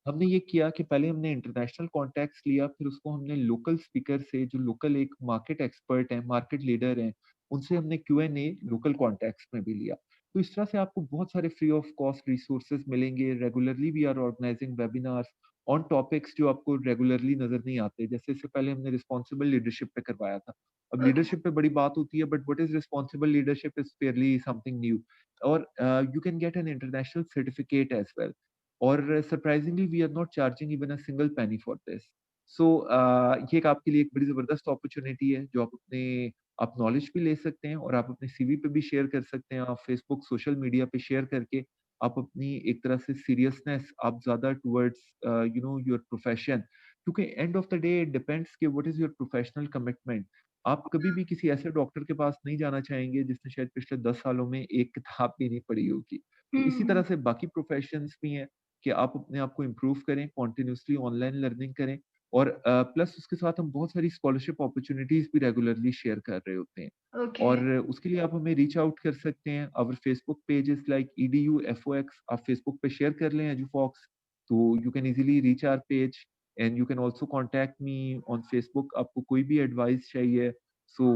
हमने ये किया कि पहले हमने इंटरनेशनल कॉन्टैक्ट्स लिया, फिर उसको हमने लोकल स्पीकर से, जो लोकल एक मार्केट एक्सपर्ट हैं, मार्केट लीडर हैं, उनसे हमने Q&A लोकल कॉन्टैक्ट्स में भी लिया। तो इस तरह से आपको बहुत सारे फ्री ऑफ कॉस्ट रिसोर्सेज मिलेंगे। Regularly we are organising webinars on topics जो आपको रेगुलरली नजर नहीं आते। जैसे इससे पहले हमने रिस्पॉन्सिबल लीडरशिप पे करवाया था। अब ओके। लीडरशिप पे बड़ी बात होती है, but what is responsible leadership is fairly something new. और you can get an international certificate as well. और surprisingly we are not charging even a single penny for this. So ये एक आपके लिए एक बड़ी जबरदस्त अपॉर्चुनिटी है, जो आप नॉलेज भी ले सकते हैं और आप अपने सीवी पे भी शेयर कर सकते हैं। आप फेसबुक सोशल मीडिया पे शेयर करके आप अपनी एक तरह से सीरियसनेस आप ज्यादा टुवर्ड्स योर प्रोफेशन, क्योंकि end of the day it depends कि what is your professional commitment. आप कभी भी किसी ऐसे डॉक्टर के पास नहीं जाना चाहेंगे जिसने शायद पिछले 10 सालों में एक किताब भी नहीं पढ़ी होगी। तो इसी तरह हम्म। से बाकी प्रोफ़ेशंस भी हैं कि आप अपने आप को इम्प्रूव करें, कंटीन्यूअसली ऑनलाइन लर्निंग करें और प्लस उसके साथ हम बहुत सारी स्कॉलरशिप अपॉर्च्युनिटीज़ भी रेगुलरली शेयर कर रहे होते हैं। ओके। और उसके लिए आप हमें रीच आउट कर सकते हैं। Our Facebook page is like EDU FOX। आप फेसबुक पे शेयर कर लें एजुफॉक्स, तो you can easily reach our page and you can also contact me on Facebook. आपको कोई भी एडवाइस चाहिए, so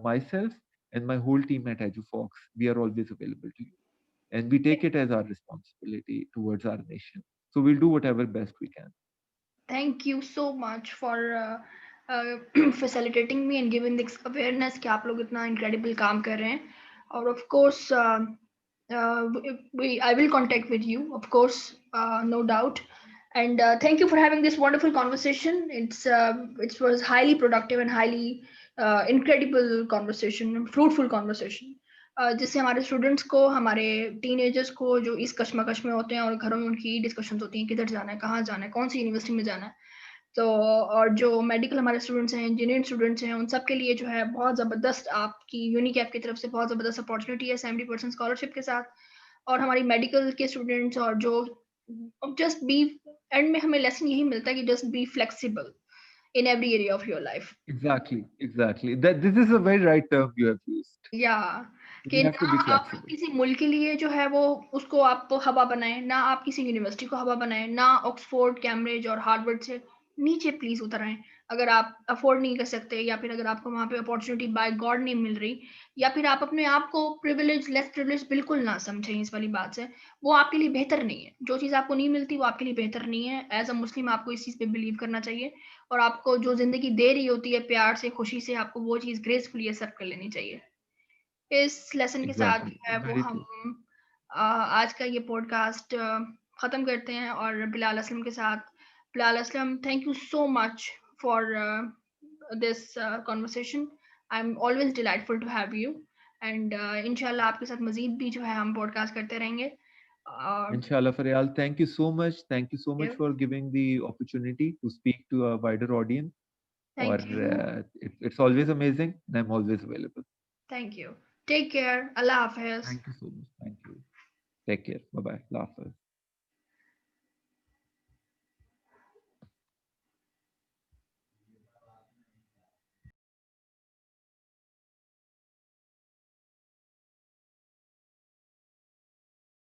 myself and my whole team at EduFox, we are always available to you, and we take it as our responsibility towards our nation. So we'll do whatever best we can. Thank you so much for facilitating me and giving this awareness कि आप लोग इतना incredible काम कर रहे हैं। और of course I will contact with you, of course, no doubt. And thank you for having this wonderful conversation. It was highly productive and highly incredible conversation, fruitful conversation. जिससे हमारे स्टूडेंट्स को, हमारे teenagers को जो इस कश्मकश में होते हैं और घरों में उनकी डिस्कशंस होती हैं किधर जाना है, कहाँ जाना है, कौन सी यूनिवर्सिटी में जाना है, तो और जो मेडिकल हमारे स्टूडेंट्स हैं, इंजीनियरिंग स्टूडेंट्स हैं, उन सब के लिए जो है बहुत ज़बरदस्त आपकी यूनिक ऐप की तरफ से बहुत ज़बरदस्त अपॉर्चुनिटी है 70% स्कॉलरशिप के साथ। और हमारी मेडिकल के स्टूडेंट्स और जो जस्ट बी एंड में हमें लेसन यही मिलता है कि just be flexible in every area of your life. Exactly, exactly. That this is a very right term you have used. या We कि have to ना be आप flexible. किसी मुल्क के लिए जो है वो उसको आप हवा बनाएं, ना आप किसी यूनिवर्सिटी को हवा बनाएं, ना ऑक्सफोर्ड, कैम्ब्रिज और हार्वर्ड से नीचे प्लीज उतर आएं। अगर आप अफोर्ड नहीं कर सकते या फिर अगर आपको वहां पे अपॉर्चुनिटी बाय गॉड नहीं मिल रही, या फिर आप अपने आप को प्रिविलेज लेस प्रिविलेज बिल्कुल ना समझें इस वाली बात से। वो आपके लिए बेहतर नहीं है। जो चीज़ आपको नहीं मिलती वो आपके लिए बेहतर नहीं है। एज अ मुस्लिम आपको इस चीज़ पे बिलीव करना चाहिए और आपको जो जिंदगी दे रही होती है प्यार से, खुशी से, आपको वो चीज़ ग्रेसफुली एक्सेप्ट कर लेनी चाहिए। इस लेसन के साथ Exactly. जो है वो Very हम true. आज का ये पॉडकास्ट ख़त्म करते हैं और बिलाल असलम के साथ। Bilal Aslam, thank you so much for this conversation. I am always delightful to have you and इंशाल्लाह आपके साथ मज़ीद भी जो है हम पॉडकास्ट करते रहेंगे। Inshallah, Faryal, thank you so much. Thank you so much for giving the opportunity to speak to a wider audience. Or thank you. it's always amazing, and I'm always available. Thank you. Take care. अल्लाह हाफिज़। Thank you so much. Thank you. Take care. Bye bye. Allah Hafiz.